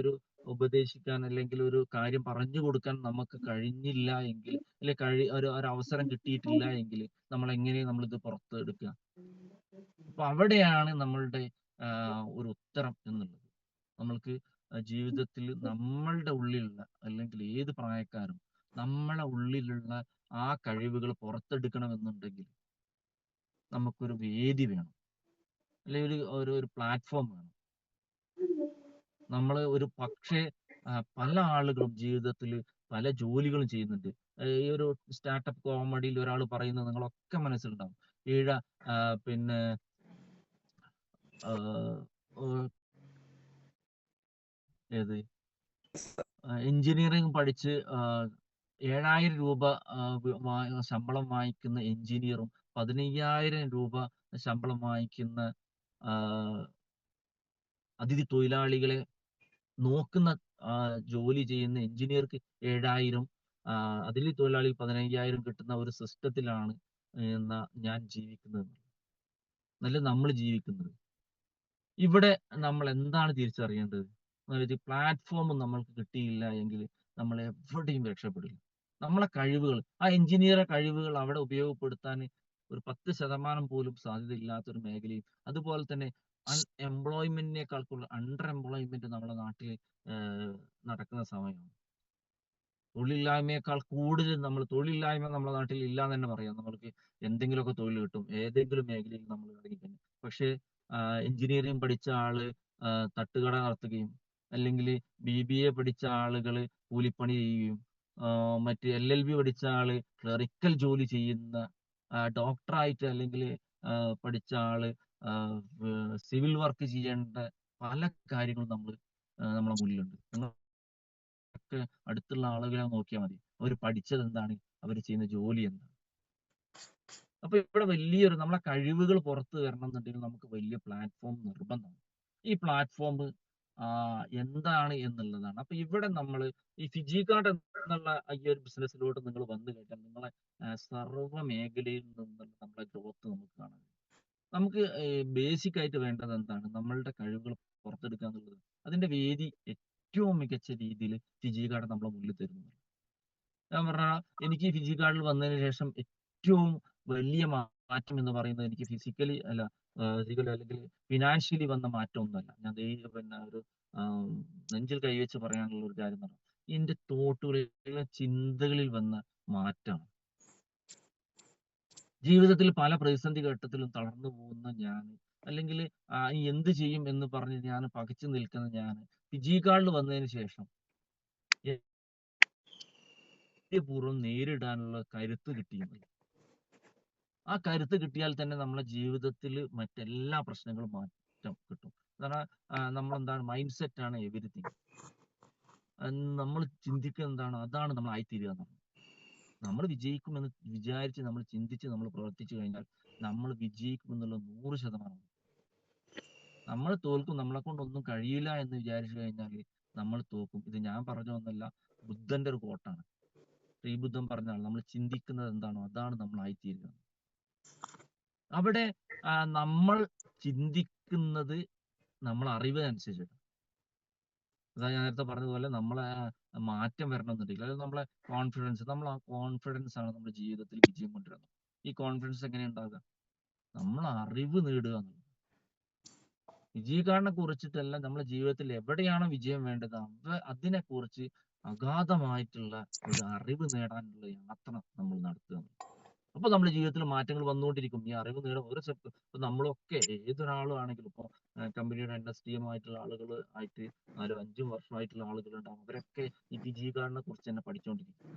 Speaker 1: ഉപദേശിക്കാൻ, അല്ലെങ്കിൽ ഒരു കാര്യം പറഞ്ഞു കൊടുക്കാൻ നമുക്ക് കഴിഞ്ഞില്ല എങ്കിൽ, അല്ലെ ഒരു അവസരം കിട്ടിയിട്ടില്ല എങ്കിൽ നമ്മൾ എങ്ങനെ നമ്മളിത് പുറത്തെടുക്കുക? അപ്പൊ അവിടെയാണ് നമ്മളുടെ ഒരു ഉത്തരം എന്നുള്ളത്. നമ്മൾക്ക് ജീവിതത്തിൽ നമ്മളുടെ ഉള്ളിലുള്ള, അല്ലെങ്കിൽ ഏത് പ്രായക്കാരും നമ്മളെ ഉള്ളിലുള്ള ആ കഴിവുകൾ പുറത്തെടുക്കണമെന്നുണ്ടെങ്കിൽ നമുക്കൊരു വേദി വേണം, അല്ലെങ്കിൽ ഒരു പ്ലാറ്റ്ഫോം വേണം. നമ്മൾ പക്ഷേ പല ആളുകളും ജീവിതത്തിൽ പല ജോലികളും ചെയ്യുന്നുണ്ട്. ഈ ഒരു സ്റ്റാർട്ടപ്പ് കോമഡിയിൽ ഒരാൾ പറയുന്നത് നിങ്ങളൊക്കെ മനസ്സിലുണ്ടാവും. ഈഴ പിന്നെ ഏത് എഞ്ചിനീയറിംഗ് പഠിച്ച് 7000 രൂപ ശമ്പളം വാങ്ങിക്കുന്ന എഞ്ചിനീയറും 15,000 രൂപ ശമ്പളം വാങ്ങിക്കുന്ന അതിഥി തൊഴിലാളികളെ നോക്കുന്ന ജോലി ചെയ്യുന്ന എഞ്ചിനീയർക്ക് 7,000, അതിഥി തൊഴിലാളി 15,000 കിട്ടുന്ന ഒരു സിസ്റ്റത്തിലാണ് ഞാൻ ജീവിക്കുന്നത്, നല്ല നമ്മൾ ജീവിക്കുന്നത്. ഇവിടെ നമ്മൾ എന്താണ് തിരിച്ചറിയേണ്ടത്? പ്ലാറ്റ്ഫോം നമ്മൾക്ക് കിട്ടിയില്ല എങ്കിൽ നമ്മൾ എവിടെയും രക്ഷപ്പെടില്ല. നമ്മളെ കഴിവുകൾ, ആ എഞ്ചിനീയറെ കഴിവുകൾ അവിടെ ഉപയോഗപ്പെടുത്താൻ ഒരു 10% പോലും സാധ്യതയില്ലാത്ത ഒരു മേഖലയും, അതുപോലെ തന്നെ എംപ്ലോയ്മെന്റിനേക്കാൾ കൂടുതൽ അണ്ടർ എംപ്ലോയ്മെന്റ് നമ്മുടെ നാട്ടിൽ നടക്കുന്ന സമയമാണ്. തൊഴിലില്ലായ്മയേക്കാൾ കൂടുതൽ തൊഴിലില്ലായ്മ നമ്മുടെ നാട്ടിൽ ഇല്ല എന്ന് തന്നെ പറയാം. നമ്മൾക്ക് എന്തെങ്കിലുമൊക്കെ തൊഴിൽ കിട്ടും, ഏതെങ്കിലും മേഖലയിൽ നമ്മൾ ഇറങ്ങിക്കഴിഞ്ഞാൽ. പക്ഷേ എഞ്ചിനീയറിംഗ് പഠിച്ച ആള് തട്ടുകട നടത്തുകയും, അല്ലെങ്കിൽ BBA പഠിച്ച ആളുകൾ കൂലിപ്പണി ചെയ്യുകയും, മറ്റ് LLB പഠിച്ച ആള് ക്ലറിക്കൽ ജോലി ചെയ്യുന്ന, ഡോക്ടറായിട്ട് അല്ലെങ്കിൽ പഠിച്ച ആള് സിവിൽ വർക്ക് ചെയ്യേണ്ട പല കാര്യങ്ങളും നമ്മളെ മുന്നിലുണ്ട്. നിങ്ങൾക്ക് അടുത്തുള്ള ആളുകളെ നോക്കിയാൽ മതി. അവർ പഠിച്ചത് എന്താണ്, അവർ ചെയ്യുന്ന ജോലി എന്താണ്. അപ്പൊ ഇവിടെ വലിയൊരു നമ്മളെ കഴിവുകൾ പുറത്തു വരണം എന്നുണ്ടെങ്കിൽ നമുക്ക് വലിയ പ്ലാറ്റ്ഫോം നിർബന്ധമാണ്. ഈ പ്ലാറ്റ്ഫോം എന്താണ് എന്നുള്ളതാണ്. അപ്പൊ ഇവിടെ നമ്മൾ ഈ ഫിജി കാർഡ് എന്നുള്ള ഈ ഒരു ബിസിനസ്സിലോട്ട് നിങ്ങൾ വന്നു കഴിഞ്ഞാൽ നിങ്ങളെ സർവ്വ മേഖലയിൽ നിന്നുള്ള നമ്മളെ ഗ്രോത്ത് നമുക്ക് കാണാം. നമുക്ക് ബേസിക് ആയിട്ട് വേണ്ടത് എന്താണ്, നമ്മളുടെ കഴിവുകൾ പുറത്തെടുക്കുക എന്നുള്ളത്. അതിന്റെ വേദി ഏറ്റവും മികച്ച രീതിയിൽ ഫിജി കാർഡ് നമ്മളെ മുന്നിൽ തരുന്നു. ഞാൻ പറഞ്ഞ എനിക്ക് ഫിജി കാർഡിൽ വന്നതിന് ശേഷം ഏറ്റവും വലിയ മാറ്റം എന്ന് പറയുന്നത് എനിക്ക് ഫിസിക്കലി അല്ല, ഫിസിക്കലി അല്ലെങ്കിൽ ഫിനാൻഷ്യലി വന്ന മാറ്റം ഒന്നുമല്ല. ഞാൻ പിന്നെ ഒരു നെഞ്ചിൽ കൈവച്ച് പറയാനുള്ള ഒരു കാര്യം എന്ന് പറഞ്ഞാൽ എന്റെ തോട്ടുകളിലെ ചിന്തകളിൽ വന്ന മാറ്റമാണ്. ജീവിതത്തിൽ പല പ്രതിസന്ധി ഘട്ടത്തിലും തളർന്നു പോകുന്ന ഞാൻ, അല്ലെങ്കിൽ എന്ത് ചെയ്യും എന്ന് പറഞ്ഞ് ഞാൻ പകച്ചു നിൽക്കുന്ന ഞാൻ, ഫിജി കാർഡിൽ വന്നതിന് ശേഷം പൂർവ്വം നേരിടാനുള്ള കരുത്ത് കിട്ടിയെന്ന്. ആ കരുത്ത് കിട്ടിയാൽ തന്നെ നമ്മളെ ജീവിതത്തിൽ മറ്റെല്ലാ പ്രശ്നങ്ങളും മാറ്റം കിട്ടും. കാരണം നമ്മളെന്താണ്, മൈൻഡ് സെറ്റ് ആണ് എവരിതിങ്. നമ്മൾ ചിന്തിക്കുക എന്താണ്, അതാണ് നമ്മൾ ആയിത്തീരുക എന്നാണ്. നമ്മൾ വിജയിക്കുമെന്ന് വിചാരിച്ച് നമ്മൾ ചിന്തിച്ച് നമ്മൾ പ്രവർത്തിച്ചു കഴിഞ്ഞാൽ നമ്മൾ വിജയിക്കുമെന്നുള്ള 100%. നമ്മൾ തോൽക്കും, നമ്മളെ കൊണ്ടൊന്നും കഴിയില്ല എന്ന് വിചാരിച്ചു കഴിഞ്ഞാൽ നമ്മൾ തോക്കും. ഇത് ഞാൻ പറഞ്ഞതൊന്നല്ല, ബുദ്ധന്റെ ഒരു കോട്ടാണ്. ശ്രീബുദ്ധൻ പറഞ്ഞാണ് നമ്മൾ ചിന്തിക്കുന്നത് എന്താണോ അതാണ് നമ്മൾ ആയിത്തീരുക. അവിടെ നമ്മൾ ചിന്തിക്കുന്നത് നമ്മൾ അറിവിനനുസരിച്ചിട്ട്. അതാ ഞാൻ നേരത്തെ പറഞ്ഞതുപോലെ നമ്മളെ മാറ്റം വരണമെന്നുണ്ടെങ്കിൽ, അതായത് നമ്മളെ കോൺഫിഡൻസ്, നമ്മൾ ആ കോൺഫിഡൻസ് ആണ് നമ്മുടെ ജീവിതത്തിൽ വിജയം കൊണ്ടുവരുന്നത്. ഈ കോൺഫിഡൻസ് എങ്ങനെ ഉണ്ടാകുക, നമ്മൾ അറിവ് നേടുക എന്നുള്ളത്. വിജയക്കാരനെ കുറിച്ചിട്ടല്ല, നമ്മുടെ ജീവിതത്തിൽ എവിടെയാണോ വിജയം വേണ്ടത് അതിനെ കുറിച്ച് അഗാധമായിട്ടുള്ള ഒരു അറിവ് നേടാനുള്ള യാത്ര നമ്മൾ നടത്തുക. അപ്പൊ നമ്മുടെ ജീവിതത്തിൽ മാറ്റങ്ങൾ വന്നുകൊണ്ടിരിക്കും. ഈ അറിവ് നേടും ഒരു സ്റ്റെപ്പ്. ഇപ്പൊ നമ്മളൊക്കെ ഏതൊരാളും ആണെങ്കിലും, ഇപ്പൊ കമ്പനിയുടെ NSDM ആയിട്ടുള്ള ആളുകൾ ആയിട്ട് 4-5 വർഷമായിട്ടുള്ള ആളുകളുണ്ടാവും. അവരൊക്കെ ഈ ഫിജി കാർഡിനെ കുറിച്ച് തന്നെ പഠിച്ചുകൊണ്ടിരിക്കും.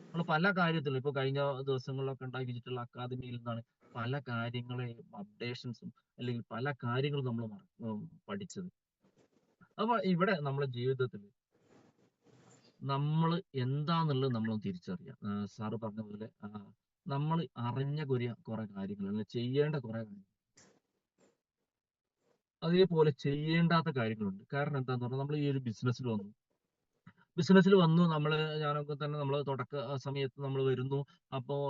Speaker 1: നമ്മൾ പല കാര്യത്തിലും ഇപ്പൊ കഴിഞ്ഞ ദിവസങ്ങളിലൊക്കെ ഉണ്ടായി ഡിജിറ്റൽ അക്കാദമിയിൽ നിന്നാണ് പല കാര്യങ്ങളെയും അപ്ഡേഷൻസും അല്ലെങ്കിൽ പല കാര്യങ്ങളും നമ്മൾ പഠിച്ചത്. അപ്പൊ ഇവിടെ നമ്മുടെ ജീവിതത്തിൽ നമ്മൾ എന്താന്നുള്ളത് നമ്മളൊന്ന് തിരിച്ചറിയാം. സാറ് പറഞ്ഞ പോലെ നമ്മൾ അറിഞ്ഞ കുറെ കാര്യങ്ങൾ, അല്ലെങ്കിൽ ചെയ്യേണ്ട കുറെ കാര്യങ്ങൾ, അതേപോലെ ചെയ്യേണ്ടാത്ത കാര്യങ്ങളുണ്ട്. കാരണം എന്താന്ന് പറഞ്ഞാൽ നമ്മൾ ഈ ഒരു ബിസിനസ്സിൽ വന്നു ഞാനൊക്കെ തന്നെ നമ്മൾ തുടക്ക സമയത്ത് നമ്മൾ വരുന്നു. അപ്പോൾ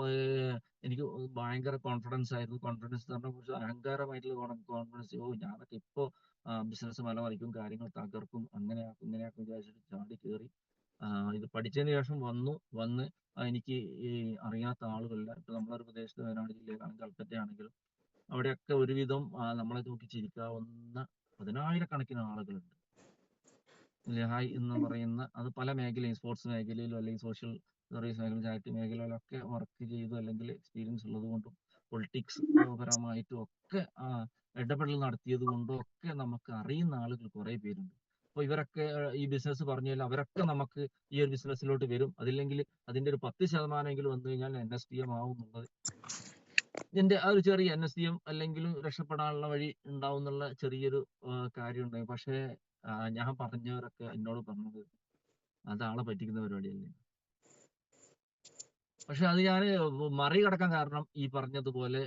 Speaker 1: എനിക്ക് ഭയങ്കര കോൺഫിഡൻസ് ആയിരുന്നു. കോൺഫിഡൻസ് എന്ന് പറഞ്ഞാൽ കുറച്ച് അഹങ്കാരമായിട്ടുള്ള കോൺഫിഡൻസ്. ഞാനൊക്കെ ഇപ്പോൾ ബിസിനസ് മലമറിക്കും, കാര്യങ്ങൾ തകർക്കും, അങ്ങനെയാക്കും ഇങ്ങനെയാക്കും വിചാരിച്ചിട്ട് ചാടി കയറി ഇത് പഠിച്ചതിന് ശേഷം വന്ന് എനിക്ക് ഈ അറിയാത്ത ആളുകളില്ല. ഇപ്പൊ നമ്മളൊരു പ്രദേശത്ത് വയനാട് ജില്ലയിലാണെങ്കിൽ കൽപ്പറ്റയാണെങ്കിലും അവിടെയൊക്കെ ഒരുവിധം നമ്മളെ നോക്കി ചിരിക്കാവുന്ന 10,000-കണക്കിന് ആളുകളുണ്ട്. ഹായ് എന്ന് പറയുന്ന, അത് പല മേഖലയും, സ്പോർട്സ് മേഖലയിലും അല്ലെങ്കിൽ സോഷ്യൽ സർവീസ് മേഖല, ചാരിറ്റി മേഖലയിലൊക്കെ വർക്ക് ചെയ്തു അല്ലെങ്കിൽ എക്സ്പീരിയൻസ് ഉള്ളത് കൊണ്ടും പൊളിറ്റിക്സ് പരമായിട്ടും ഒക്കെ ഇടപെടൽ നടത്തിയത് കൊണ്ടും ഒക്കെ നമുക്ക് അറിയുന്ന ആളുകൾ കുറെ പേരുണ്ട്. അപ്പൊ ഇവരൊക്കെ ഈ ബിസിനസ് പറഞ്ഞാൽ അവരൊക്കെ നമുക്ക് ഈ ഒരു ബിസിനസ്സിലോട്ട് വരും. അതില്ലെങ്കിൽ അതിന്റെ ഒരു 10% വന്നു കഴിഞ്ഞാൽ NSDM ആവും എന്നുള്ളത് ഇതിന്റെ ആ ഒരു ചെറിയ NSDM അല്ലെങ്കിലും രക്ഷപ്പെടാനുള്ള വഴി ഉണ്ടാവും എന്നുള്ള ചെറിയൊരു കാര്യം ഉണ്ടായി. പക്ഷേ ഞാൻ പറഞ്ഞവരൊക്കെ എന്നോട് പറഞ്ഞത് അതാളെ പറ്റിക്കുന്ന പരിപാടിയല്ലേ. പക്ഷെ അത് ഞാൻ മറികടക്കാൻ കാരണം ഈ പറഞ്ഞതുപോലെ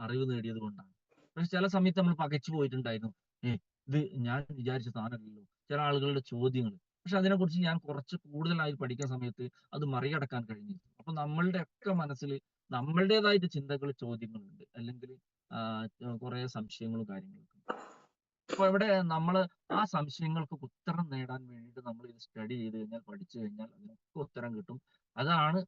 Speaker 1: അറിവ് നേടിയത് കൊണ്ടാണ്. പക്ഷെ ചില സമയത്ത് നമ്മൾ പകച്ചു പോയിട്ടുണ്ടായിരുന്നു. ഇത് ഞാൻ വിചാരിച്ച സാധനമല്ലല്ലോ, ചില ആളുകളുടെ ചോദ്യങ്ങൾ. പക്ഷെ അതിനെക്കുറിച്ച് ഞാൻ കുറച്ച് കൂടുതലായി പഠിക്കുന്ന സമയത്ത് അത് മറികടക്കാൻ കഴിഞ്ഞു. അപ്പൊ നമ്മളുടെ ഒക്കെ മനസ്സിൽ നമ്മളുടേതായിട്ട് ചിന്തകൾ, ചോദ്യങ്ങളുണ്ട്, അല്ലെങ്കിൽ കുറെ സംശയങ്ങളും കാര്യങ്ങളൊക്കെ. അപ്പൊ ഇവിടെ നമ്മൾ ആ സംശയങ്ങൾക്ക് ഉത്തരം നേടാൻ വേണ്ടിയിട്ട് നമ്മൾ ഇത് സ്റ്റഡി ചെയ്ത് കഴിഞ്ഞാൽ, പഠിച്ചു കഴിഞ്ഞാൽ അതിനൊക്കെ ഉത്തരം കിട്ടും. അതാണ്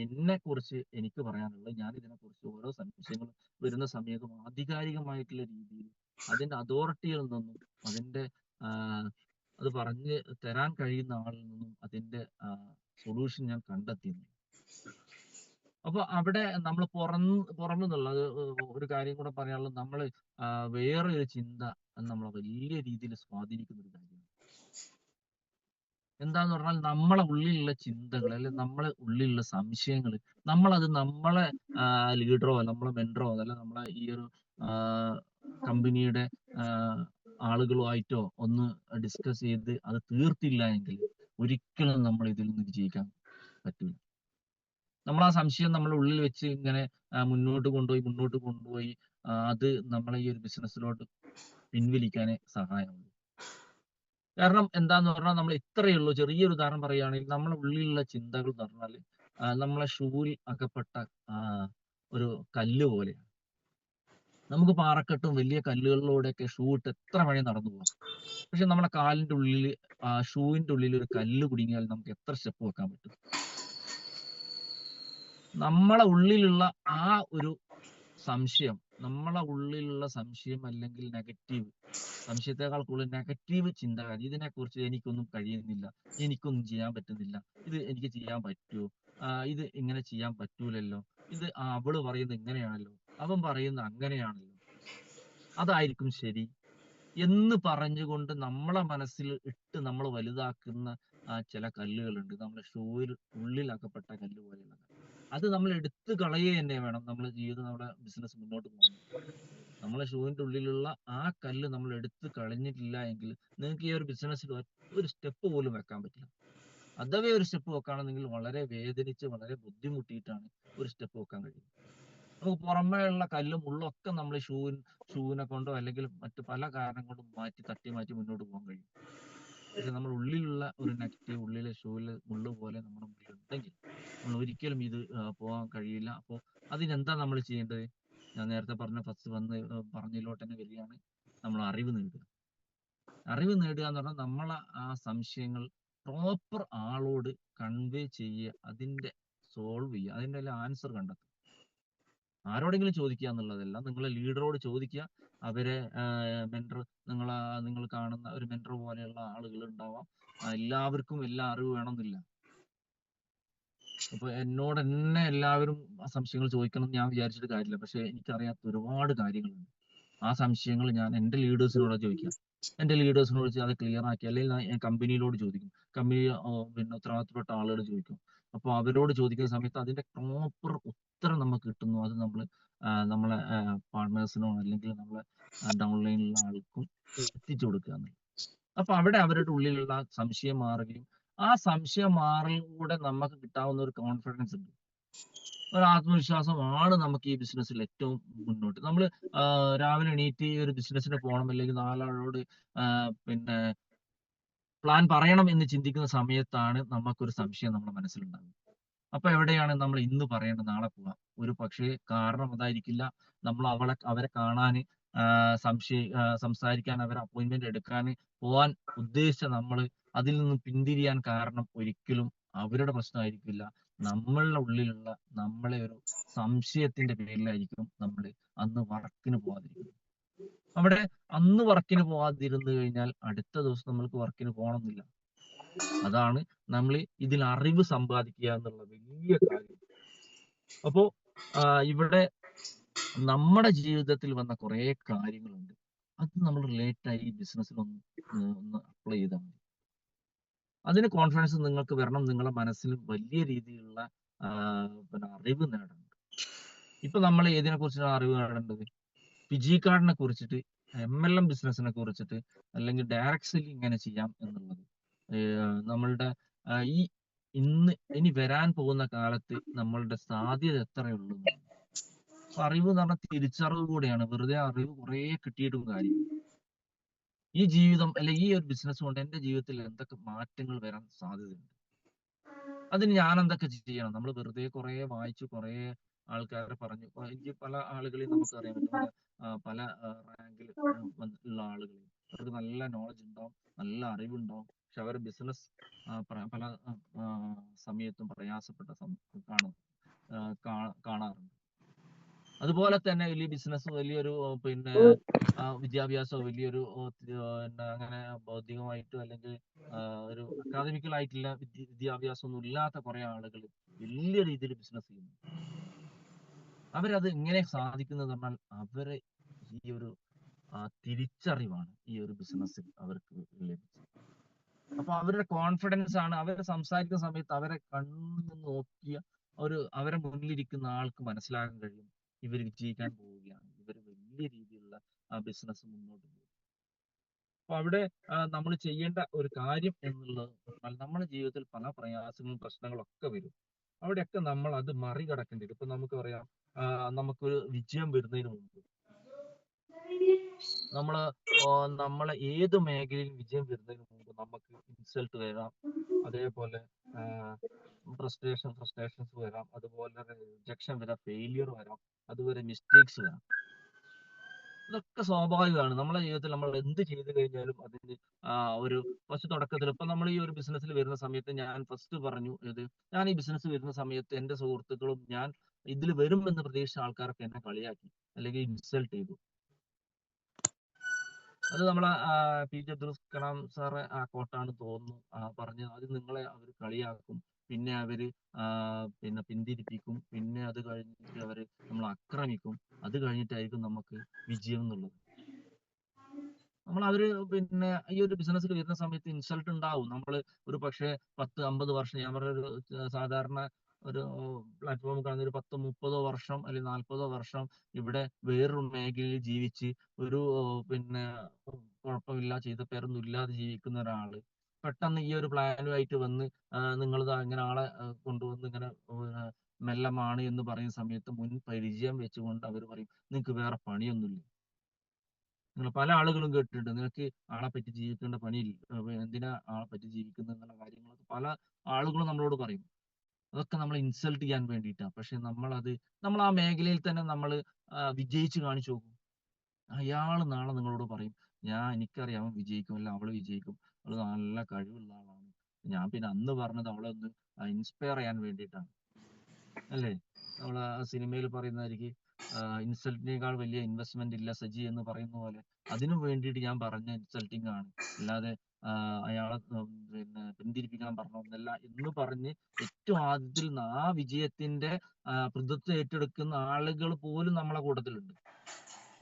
Speaker 1: എന്നെ കുറിച്ച് എനിക്ക് പറയാനുള്ളത്. ഞാൻ ഇതിനെക്കുറിച്ച് ഓരോ സംശയങ്ങളും വരുന്ന സമയത്തും ആധികാരികമായിട്ടുള്ള രീതിയിൽ അതിന്റെ അതോറിറ്റിയിൽ നിന്നും അതിന്റെ അത് പറഞ്ഞ് തരാൻ കഴിയുന്ന ആളിൽ നിന്നും അതിന്റെ സൊല്യൂഷൻ ഞാൻ കണ്ടെത്തിയിരുന്നു. അപ്പൊ അവിടെ നമ്മൾ പുറമെന്നുള്ള ഒരു കാര്യം കൂടെ പറയാനുള്ളത്, നമ്മൾ വേറൊരു ചിന്ത നമ്മളെ വലിയ രീതിയിൽ സ്വാധീനിക്കുന്ന ഒരു കാര്യമാണ്. എന്താന്ന് പറഞ്ഞാൽ നമ്മളെ ഉള്ളിലുള്ള ചിന്തകൾ, അല്ലെങ്കിൽ നമ്മളെ ഉള്ളിലുള്ള സംശയങ്ങൾ, നമ്മളെ ലീഡറോ നമ്മളെ മെന്ററോ അല്ല നമ്മളെ ഈ ഒരു കമ്പനിയുടെ ആളുകളുമായിട്ടോ ഒന്ന് ഡിസ്കസ് ചെയ്ത് അത് തീർത്തില്ല എങ്കിൽ ഒരിക്കലും നമ്മൾ ഇതിൽ നിന്ന് വിജയിക്കാൻ പറ്റില്ല. നമ്മൾ ആ സംശയം നമ്മുടെ ഉള്ളിൽ വെച്ച് ഇങ്ങനെ മുന്നോട്ട് കൊണ്ടുപോയി അത് നമ്മളെ ഈ ഒരു ബിസിനസ്സിലോട്ട് പിൻവലിക്കാനേ സഹായമുള്ളൂ. കാരണം എന്താന്ന് പറഞ്ഞാൽ നമ്മൾ ഇത്രയേ ഉള്ളൂ. ചെറിയൊരു ഉദാഹരണം പറയുകയാണെങ്കിൽ നമ്മളെ ഉള്ളിലുള്ള ചിന്തകൾ എന്ന് പറഞ്ഞാൽ നമ്മളെ ഷൂവിൽ അകപ്പെട്ട ഒരു കല്ല് പോലെയാണ്. നമുക്ക് പാറക്കെട്ടും വലിയ കല്ലുകളിലൂടെയൊക്കെ ഷൂ ഇട്ട് എത്ര വഴി നടന്നു പോകാം. പക്ഷെ നമ്മുടെ കാലിന്റെ ഉള്ളിൽ ഷൂവിന്റെ ഉള്ളിൽ ഒരു കല്ല് കുടുങ്ങിയാൽ നമുക്ക് എത്ര സ്റ്റെപ്പ് വെക്കാൻ പറ്റും? നമ്മളെ ഉള്ളിലുള്ള ആ ഒരു സംശയം, നമ്മളെ ഉള്ളിലുള്ള സംശയം അല്ലെങ്കിൽ നെഗറ്റീവ്, സംശയത്തെക്കാൾ കൂടുതൽ നെഗറ്റീവ് ചിന്തകൾ, ഇതിനെക്കുറിച്ച് എനിക്കൊന്നും കഴിയുന്നില്ല, എനിക്കൊന്നും ചെയ്യാൻ പറ്റുന്നില്ല, ഇത് എനിക്ക് ചെയ്യാൻ പറ്റുമോ, ഇത് ഇങ്ങനെ ചെയ്യാൻ പറ്റൂലല്ലോ, ഇത് അവള് പറയുന്നത് ഇങ്ങനെയാണല്ലോ, അവൻ പറയുന്നത് അങ്ങനെയാണല്ലോ, അതായിരിക്കും ശരി എന്ന് പറഞ്ഞുകൊണ്ട് നമ്മളെ മനസ്സിൽ ഇട്ട് നമ്മൾ വലുതാക്കുന്ന ചില കല്ലുകളുണ്ട്. നമ്മുടെ ഷൂവിൽ ഉള്ളിലകപ്പെട്ട കല്ല് പോലെയുള്ള അത് നമ്മൾ എടുത്തു കളയുക തന്നെ വേണം. നമ്മുടെ ജീവിതം, നമ്മുടെ ബിസിനസ് മുന്നോട്ട് പോകുന്നത്. നമ്മളെ ഷൂവിന്റെ ഉള്ളിലുള്ള ആ കല്ല് നമ്മൾ എടുത്തു കളഞ്ഞിട്ടില്ല എങ്കിൽ നിങ്ങൾക്ക് ഈ ഒരു ബിസിനസ്സിൽ ഒരു സ്റ്റെപ്പ് പോലും വെക്കാൻ പറ്റില്ല. അഥവാ ഒരു സ്റ്റെപ്പ് വെക്കുകയാണെങ്കിൽ വളരെ വേദനിച്ച് വളരെ ബുദ്ധിമുട്ടിയിട്ടാണ് ഒരു സ്റ്റെപ്പ് വെക്കാൻ കഴിയും. നമുക്ക് പുറമേ ഉള്ള കല്ലും മുള്ളും ഒക്കെ നമ്മൾ ഷൂവിനെ കൊണ്ടോ അല്ലെങ്കിൽ മറ്റു പല കാരണം കൊണ്ടും തട്ടി മാറ്റി മുന്നോട്ട് പോകാൻ കഴിയും. പക്ഷെ നമ്മുടെ ഉള്ളിലുള്ള ഒരു നെഗറ്റീവ്, ഉള്ളിലെ ഷൂവിലെ മുള്ളു പോലെ നമ്മുടെ മുന്നിൽ ഉണ്ടെങ്കിൽ നമ്മൾ ഒരിക്കലും ഇത് പോകാൻ കഴിയില്ല. അപ്പോൾ അതിനെന്താ നമ്മൾ ചെയ്യേണ്ടത്? ഞാൻ നേരത്തെ പറഞ്ഞതിലോട്ട് തന്നെ വരികയാണ്. നമ്മൾ അറിവ് നേടുക. അറിവ് നേടുക എന്ന് പറഞ്ഞാൽ നമ്മളെ ആ സംശയങ്ങൾ പ്രോപ്പർ ആളോട് കൺവേ ചെയ്യുക, അതിന്റെ സോൾവ് ചെയ്യുക, അതിന്റെ എല്ലാം ആൻസർ കണ്ടെത്തുക. ആരോടെങ്കിലും ചോദിക്കുക എന്നുള്ളതല്ല, നിങ്ങളെ ലീഡറോട് ചോദിക്കുക. അവരെ മെന്റർ, നിങ്ങൾ കാണുന്ന ഒരു മെന്റർ പോലെയുള്ള ആളുകൾ ഉണ്ടാവാം. എല്ലാവർക്കും എല്ലാ അറിവ് വേണമെന്നില്ല. അപ്പൊ എന്നോട് തന്നെ എല്ലാവരും സംശയങ്ങൾ ചോദിക്കണം എന്ന് ഞാൻ വിചാരിച്ചിട്ട് കാര്യമില്ല. പക്ഷെ എനിക്കറിയാത്ത ഒരുപാട് കാര്യങ്ങളുണ്ട്. ആ സംശയങ്ങൾ ഞാൻ എൻ്റെ ലീഡേഴ്സിനോട് ചോദിക്കാം. എൻ്റെ ലീഡേഴ്സിനോട് ചോദിച്ചാൽ അത് ക്ലിയർ ആക്കി, അല്ലെങ്കിൽ ഞാൻ കമ്പനിയിലോട് ചോദിക്കും. കമ്പനി പിന്നെ ഉത്തരവാദിത്തപ്പെട്ട ആളുകൾ ചോദിക്കും. അപ്പോൾ അവരോട് ചോദിക്കുന്ന സമയത്ത് അതിന്റെ പ്രോപ്പർ ഉത്തരം നമുക്ക് കിട്ടുന്നു. അത് നമ്മളെ പാർട്ട്നേഴ്സിനോ അല്ലെങ്കിൽ നമ്മളെ ഡൗൺലൈനിലുള്ള ആൾക്കും എത്തിച്ചു കൊടുക്കുക എന്നുള്ളത്. അപ്പൊ അവിടെ അവരുടെ ഉള്ളിലുള്ള സംശയം മാറുകയും ആ സംശയം മാറിലൂടെ നമുക്ക് കിട്ടാവുന്ന ഒരു കോൺഫിഡൻസ് ഉണ്ട്, ഒരു ആത്മവിശ്വാസമാണ് നമുക്ക് ഈ ബിസിനസ്സിൽ ഏറ്റവും മുന്നോട്ട്. നമ്മൾ രാവിലെ എണീറ്റ് ഒരു ബിസിനസ്സിന് പോകണം, അല്ലെങ്കിൽ നാലാളോട് പിന്നെ പ്ലാൻ പറയണം എന്ന് ചിന്തിക്കുന്ന സമയത്താണ് നമുക്കൊരു സംശയം നമ്മുടെ മനസ്സിലുണ്ടാകുന്നത്. അപ്പൊ എവിടെയാണ് നമ്മൾ ഇന്ന് പറയേണ്ടത് നാളെ പോവാം? ഒരു പക്ഷേ കാരണം അതായിരിക്കില്ല. നമ്മൾ അവരെ കാണാൻ സംസാരിക്കാൻ, അവരെ അപ്പോയിന്റ്മെന്റ് എടുക്കാൻ പോവാൻ ഉദ്ദേശിച്ച നമ്മൾ അതിൽ നിന്ന് പിന്തിരിയാൻ കാരണം ഒരിക്കലും അവരുടെ പ്രശ്നമായിരിക്കില്ല. നമ്മളുടെ ഉള്ളിലുള്ള നമ്മളെ ഒരു സംശയത്തിന്റെ പേരിലായിരിക്കും നമ്മൾ അന്ന് വർക്കിന് പോകാതിരിക്കുന്നത്. അവിടെ അന്ന് വർക്കിന് പോകാതിരുന്നു കഴിഞ്ഞാൽ അടുത്ത ദിവസം നമ്മൾക്ക് വർക്കിന് പോകണമെന്നില്ല. അതാണ് നമ്മൾ ഇതിൽ അറിവ് സമ്പാദിക്കുക എന്നുള്ള വലിയ കാര്യം. അപ്പോ ഇവിടെ നമ്മുടെ ജീവിതത്തിൽ വന്ന കുറെ കാര്യങ്ങളുണ്ട്. അത് നമ്മൾ റിലേറ്റായി ബിസിനസ്സിൽ ഒന്ന് അപ്ലൈ ചെയ്താൽ മതി. അതിന് കോൺഫിഡൻസ് നിങ്ങൾക്ക് വരണം. നിങ്ങളുടെ മനസ്സിൽ വലിയ രീതിയിലുള്ള പിന്നെ അറിവ് നേടണം. ഇപ്പൊ നമ്മൾ ഏതിനെ കുറിച്ചാണ് അറിവ് നേടേണ്ടത്? ഫിജി കാർഡിനെ കുറിച്ചിട്ട്, MLM ബിസിനസിനെ കുറിച്ചിട്ട്, അല്ലെങ്കിൽ ഡയറക്ട് സെല്ലിംഗ് എങ്ങനെ ചെയ്യാം എന്നുള്ളത്, നമ്മളുടെ ഈ ഇനി വരാൻ പോകുന്ന കാലത്ത് നമ്മളുടെ സാധ്യത എത്രയുള്ളൂ. അപ്പൊ അറിവ് എന്ന് പറഞ്ഞാൽ തിരിച്ചറിവ് കൂടെയാണ്. വെറുതെ അറിവ് കുറെ കിട്ടിയിട്ടും കാര്യം. ഈ ജീവിതം അല്ലെങ്കിൽ ഈ ഒരു ബിസിനസ് കൊണ്ട് എന്റെ ജീവിതത്തിൽ എന്തൊക്കെ മാറ്റങ്ങൾ വരാൻ സാധ്യതയുണ്ട്, അതിന് ഞാൻ എന്തൊക്കെ ചെയ്യണം? നമ്മൾ വെറുതെ കുറെ വായിച്ചു, കുറെ ആൾക്കാരെ പറഞ്ഞു. എനിക്ക് പല ആളുകളെയും നമുക്കറിയാൻ പറ്റും, പല റാങ്കിൽ ഉള്ള ആളുകൾ. അവർക്ക് നല്ല നോളജ് ഉണ്ടാവും, നല്ല അറിവുണ്ടാവും, പക്ഷെ അവരുടെ ബിസിനസ് പല സമയത്തും പ്രയാസപ്പെട്ട കാണാറുണ്ട്. അതുപോലെ തന്നെ വലിയ ബിസിനസ്, വലിയൊരു പിന്നെ വിദ്യാഭ്യാസമോ വലിയൊരു അങ്ങനെ ബൗദ്ധികമായിട്ടോ അല്ലെങ്കിൽ ഒരു അക്കാദമിക്കലായിട്ടുള്ള വിദ്യാഭ്യാസം ഒന്നും ഇല്ലാത്ത കുറെ ആളുകൾ വലിയ രീതിയിൽ ബിസിനസ് ചെയ്യുന്നു. അവരത് എങ്ങനെ സാധിക്കുന്നത് പറഞ്ഞാൽ അവരെ ഈ ഒരു തിരിച്ചറിവാണ് ഈ ഒരു ബിസിനസ്സിൽ അവർക്ക് ലഭിച്ചത്. അപ്പൊ അവരുടെ കോൺഫിഡൻസ് ആണ്, അവരെ സംസാരിക്കുന്ന സമയത്ത് അവരെ കണ്ണു നോക്കിയ അവരെ മുന്നിലിരിക്കുന്ന ആൾക്ക് മനസ്സിലാക്കാൻ കഴിയും ഇവർ വിജയിക്കാൻ പോവുകയാണ്, ഇവർ വലിയ രീതിയിലുള്ള ആ ബിസിനസ് മുന്നോട്ട് പോകും. അപ്പൊ അവിടെ നമ്മൾ ചെയ്യേണ്ട ഒരു കാര്യം എന്നുള്ളത് പറഞ്ഞാൽ നമ്മുടെ ജീവിതത്തിൽ പല പ്രയാസങ്ങളും പ്രശ്നങ്ങളും ഒക്കെ വരും. അവിടെയൊക്കെ നമ്മൾ അത് മറികടക്കേണ്ടി വരും. ഇപ്പൊ നമുക്ക് പറയാം, നമുക്കൊരു വിജയം വരുന്നതിന് മുമ്പ് നമ്മള് നമ്മളെ ഏത് മേഖലയിൽ വിജയം വരുന്നതിന് മുമ്പ് നമുക്ക് ഇൻസൾട്ട് വരാം, അതേപോലെ ഫ്രസ്ട്രേഷൻസ് വരാം, അതുപോലെ റിജക്ഷൻ വരാം, ഫെയിലിയർ വരാം, അതുപോലെ മിസ്റ്റേക്സ് വരാം. ഇതൊക്കെ സ്വാഭാവികമാണ്. നമ്മളെ ജീവിതത്തിൽ നമ്മൾ എന്ത് ചെയ്തു കഴിഞ്ഞാലും അതിന് ഒരു ഫസ്റ്റ് തുടക്കത്തിൽ ഇപ്പൊ നമ്മൾ ഈ ഒരു ബിസിനസ്സിൽ വരുന്ന സമയത്ത് ഞാൻ ഫസ്റ്റ് പറഞ്ഞു, ഞാൻ ഈ ബിസിനസ് വരുന്ന സമയത്ത് എന്റെ സുഹൃത്തുക്കളും ഞാൻ ഇതിൽ വരും എന്ന് പ്രതീക്ഷിച്ച ആൾക്കാരൊക്കെ എന്നെ കളിയാക്കി അല്ലെങ്കിൽ ഇൻസൾട്ട് ചെയ്തു. അത് നമ്മളെ പി ജെ അബ്ദുൽ കലാം സാറെ ആ കോട്ടാണ് തോന്നുന്നു പറഞ്ഞത്. അത് നിങ്ങളെ അവർ കളിയാക്കും, പിന്നെ അവര് പിന്നെ പിന്തിരിപ്പിക്കും, പിന്നെ അത് കഴിഞ്ഞിട്ട് അവര് നമ്മളെ ആക്രമിക്കും, അത് കഴിഞ്ഞിട്ടായിരിക്കും നമുക്ക് വിജയം എന്നുള്ളത്. അവര് പിന്നെ ഈ ഒരു ബിസിനസ്സിൽ വരുന്ന സമയത്ത് ഇൻസൾട്ട് ഉണ്ടാവും. നമ്മൾ ഒരു പക്ഷേ 10-50 വർഷം, ഞാൻ പറഞ്ഞ ഒരു സാധാരണ ഒരു പ്ലാറ്റ്ഫോം കാണുന്ന ഒരു 10-30 വർഷം അല്ലെങ്കിൽ 40 വർഷം ഇവിടെ വേറൊരു മേഖലയിൽ ജീവിച്ച് ഒരു പിന്നെ കുഴപ്പമില്ല, ചെയ്ത പേരൊന്നും ഇല്ലാതെ ജീവിക്കുന്ന ഒരാള് പെട്ടെന്ന് ഈ ഒരു പ്ലാനുമായിട്ട് വന്ന് നിങ്ങൾ ഇങ്ങനെ ആളെ കൊണ്ടുവന്ന് ഇങ്ങനെ മെല്ലമാണ് എന്ന് പറയുന്ന സമയത്ത് മുൻ പരിചയം വെച്ചുകൊണ്ട് അവർ പറയും നിങ്ങൾക്ക് വേറെ പണിയൊന്നുമില്ല. നിങ്ങൾ പല ആളുകളും കേട്ടിട്ടുണ്ട്, നിനക്ക് ആളെ പറ്റി ജീവിക്കേണ്ട പണിയില്ല, എന്തിനാ ആളെ പറ്റി ജീവിക്കുന്നത് എന്നുള്ള കാര്യങ്ങളൊക്കെ പല ആളുകളും നമ്മളോട് പറയും. അതൊക്കെ നമ്മളെ ഇൻസൾട്ട് ചെയ്യാൻ വേണ്ടിയിട്ടാണ്. പക്ഷെ നമ്മൾ ആ മേഖലയിൽ തന്നെ നമ്മൾ വിജയിച്ച് കാണിച്ചു നോക്കും. അയാൾ നാളെ നിങ്ങളോട് പറയും, എനിക്കറിയാം അവൻ വിജയിക്കും, അല്ല അവള് വിജയിക്കും, അവള് നല്ല കഴിവുള്ള ആളാണ്. ഞാൻ പിന്നെ അന്ന് പറഞ്ഞത് അവളെ ഒന്ന് ഇൻസ്പയർ ചെയ്യാൻ വേണ്ടിയിട്ടാണ്, അല്ലേ? നമ്മൾ ആ സിനിമയിൽ പറയുന്നതായിരിക്കും, ഇൻസൾട്ടിനേക്കാൾ വലിയ ഇൻവെസ്റ്റ്മെന്റ് ഇല്ല സജി എന്ന് പറയുന്ന പോലെ അതിനു വേണ്ടിയിട്ട് ഞാൻ പറഞ്ഞ ഇൻസൾട്ടിങ് ആണ്, അല്ലാതെ അയാളെ പിന്നെ പിന്തിരിപ്പിക്കാൻ പറഞ്ഞൊന്നല്ല എന്ന് പറഞ്ഞ് ഏറ്റവും ആദ്യത്തിൽ ആ വിജയത്തിന്റെ പ്രതിത്വം ഏറ്റെടുക്കുന്ന ആളുകൾ പോലും നമ്മളെ കൂട്ടത്തിലുണ്ട്.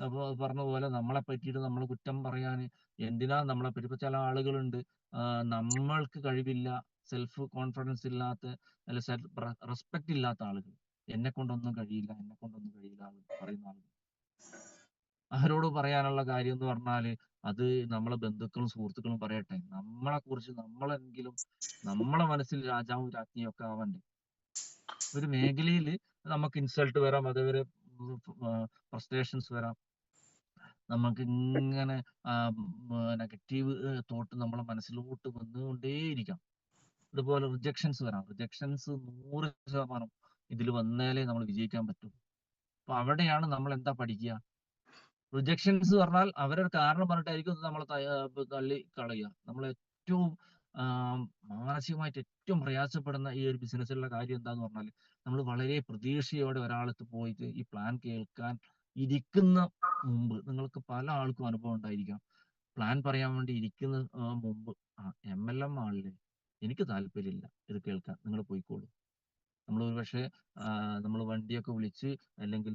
Speaker 1: അപ്പൊ പറഞ്ഞ പോലെ നമ്മളെ പറ്റിയിട്ട് നമ്മൾ കുറ്റം പറയാൻ എന്തിനാ നമ്മളെ പറ്റി. ഇപ്പൊ ചില ആളുകളുണ്ട്, നമ്മൾക്ക് കഴിവില്ല, സെൽഫ് കോൺഫിഡൻസ് ഇല്ലാത്ത, അല്ല സെൽഫ് റെസ്പെക്ട് ഇല്ലാത്ത ആളുകൾ, എന്നെ കൊണ്ടൊന്നും കഴിയില്ല, എന്നെ കൊണ്ടൊന്നും കഴിയില്ല പറയുന്ന ആളുകൾ. അവരോട് പറയാനുള്ള കാര്യം എന്ന് പറഞ്ഞാല് അത് നമ്മളെ ബന്ധുക്കളും സുഹൃത്തുക്കളും പറയട്ടെ, നമ്മളെ കുറിച്ച് നമ്മളെങ്കിലും നമ്മളെ മനസ്സിൽ രാജാവും രാജ്ഞിയും ഒക്കെ ആവണ്ടേ. ഒരു മേഖലയിൽ നമുക്ക് ഇൻസൾട്ട് വരാം, അതേപോലെ ഫ്രസ്ട്രേഷൻസ് വരാം, നമുക്ക് ഇങ്ങനെ നെഗറ്റീവ് തോട്ട് നമ്മളെ മനസ്സിലോട്ട് വന്നുകൊണ്ടേയിരിക്കാം. അതുപോലെ റിജക്ഷൻസ് വരാം, റിജക്ഷൻസ് 100% ഇതിൽ വന്നാലേ നമ്മൾ വിജയിക്കാൻ പറ്റൂ. അപ്പൊ അവിടെയാണ് നമ്മൾ എന്താ പഠിക്കുക. റിജക്ഷൻസ് പറഞ്ഞാൽ അവരൊരു കാരണം പറഞ്ഞിട്ടായിരിക്കും നമ്മളെ തള്ളി കളയുക. നമ്മൾ ഏറ്റവും മാനസികമായിട്ട് ഏറ്റവും പ്രയാസപ്പെടുന്ന ഈ ഒരു ബിസിനസ്സിലുള്ള കാര്യം എന്താന്ന് പറഞ്ഞാൽ, നമ്മൾ വളരെ പ്രതീക്ഷയോടെ ഒരാളത്ത് പോയിട്ട് ഈ പ്ലാൻ കേൾക്കാൻ ഇരിക്കുന്ന മുമ്പ്, നിങ്ങൾക്ക് പല ആൾക്കും അനുഭവം ഉണ്ടായിരിക്കാം, പ്ലാൻ പറയാൻ വേണ്ടി ഇരിക്കുന്ന മുമ്പ് MLM ആളില്ലേ, എനിക്ക് താല്പര്യമില്ല ഇത് കേൾക്കാൻ, നിങ്ങൾ പോയിക്കോളൂ. നമ്മൾ ഒരു പക്ഷേ നമ്മൾ വണ്ടിയൊക്കെ വിളിച്ച് അല്ലെങ്കിൽ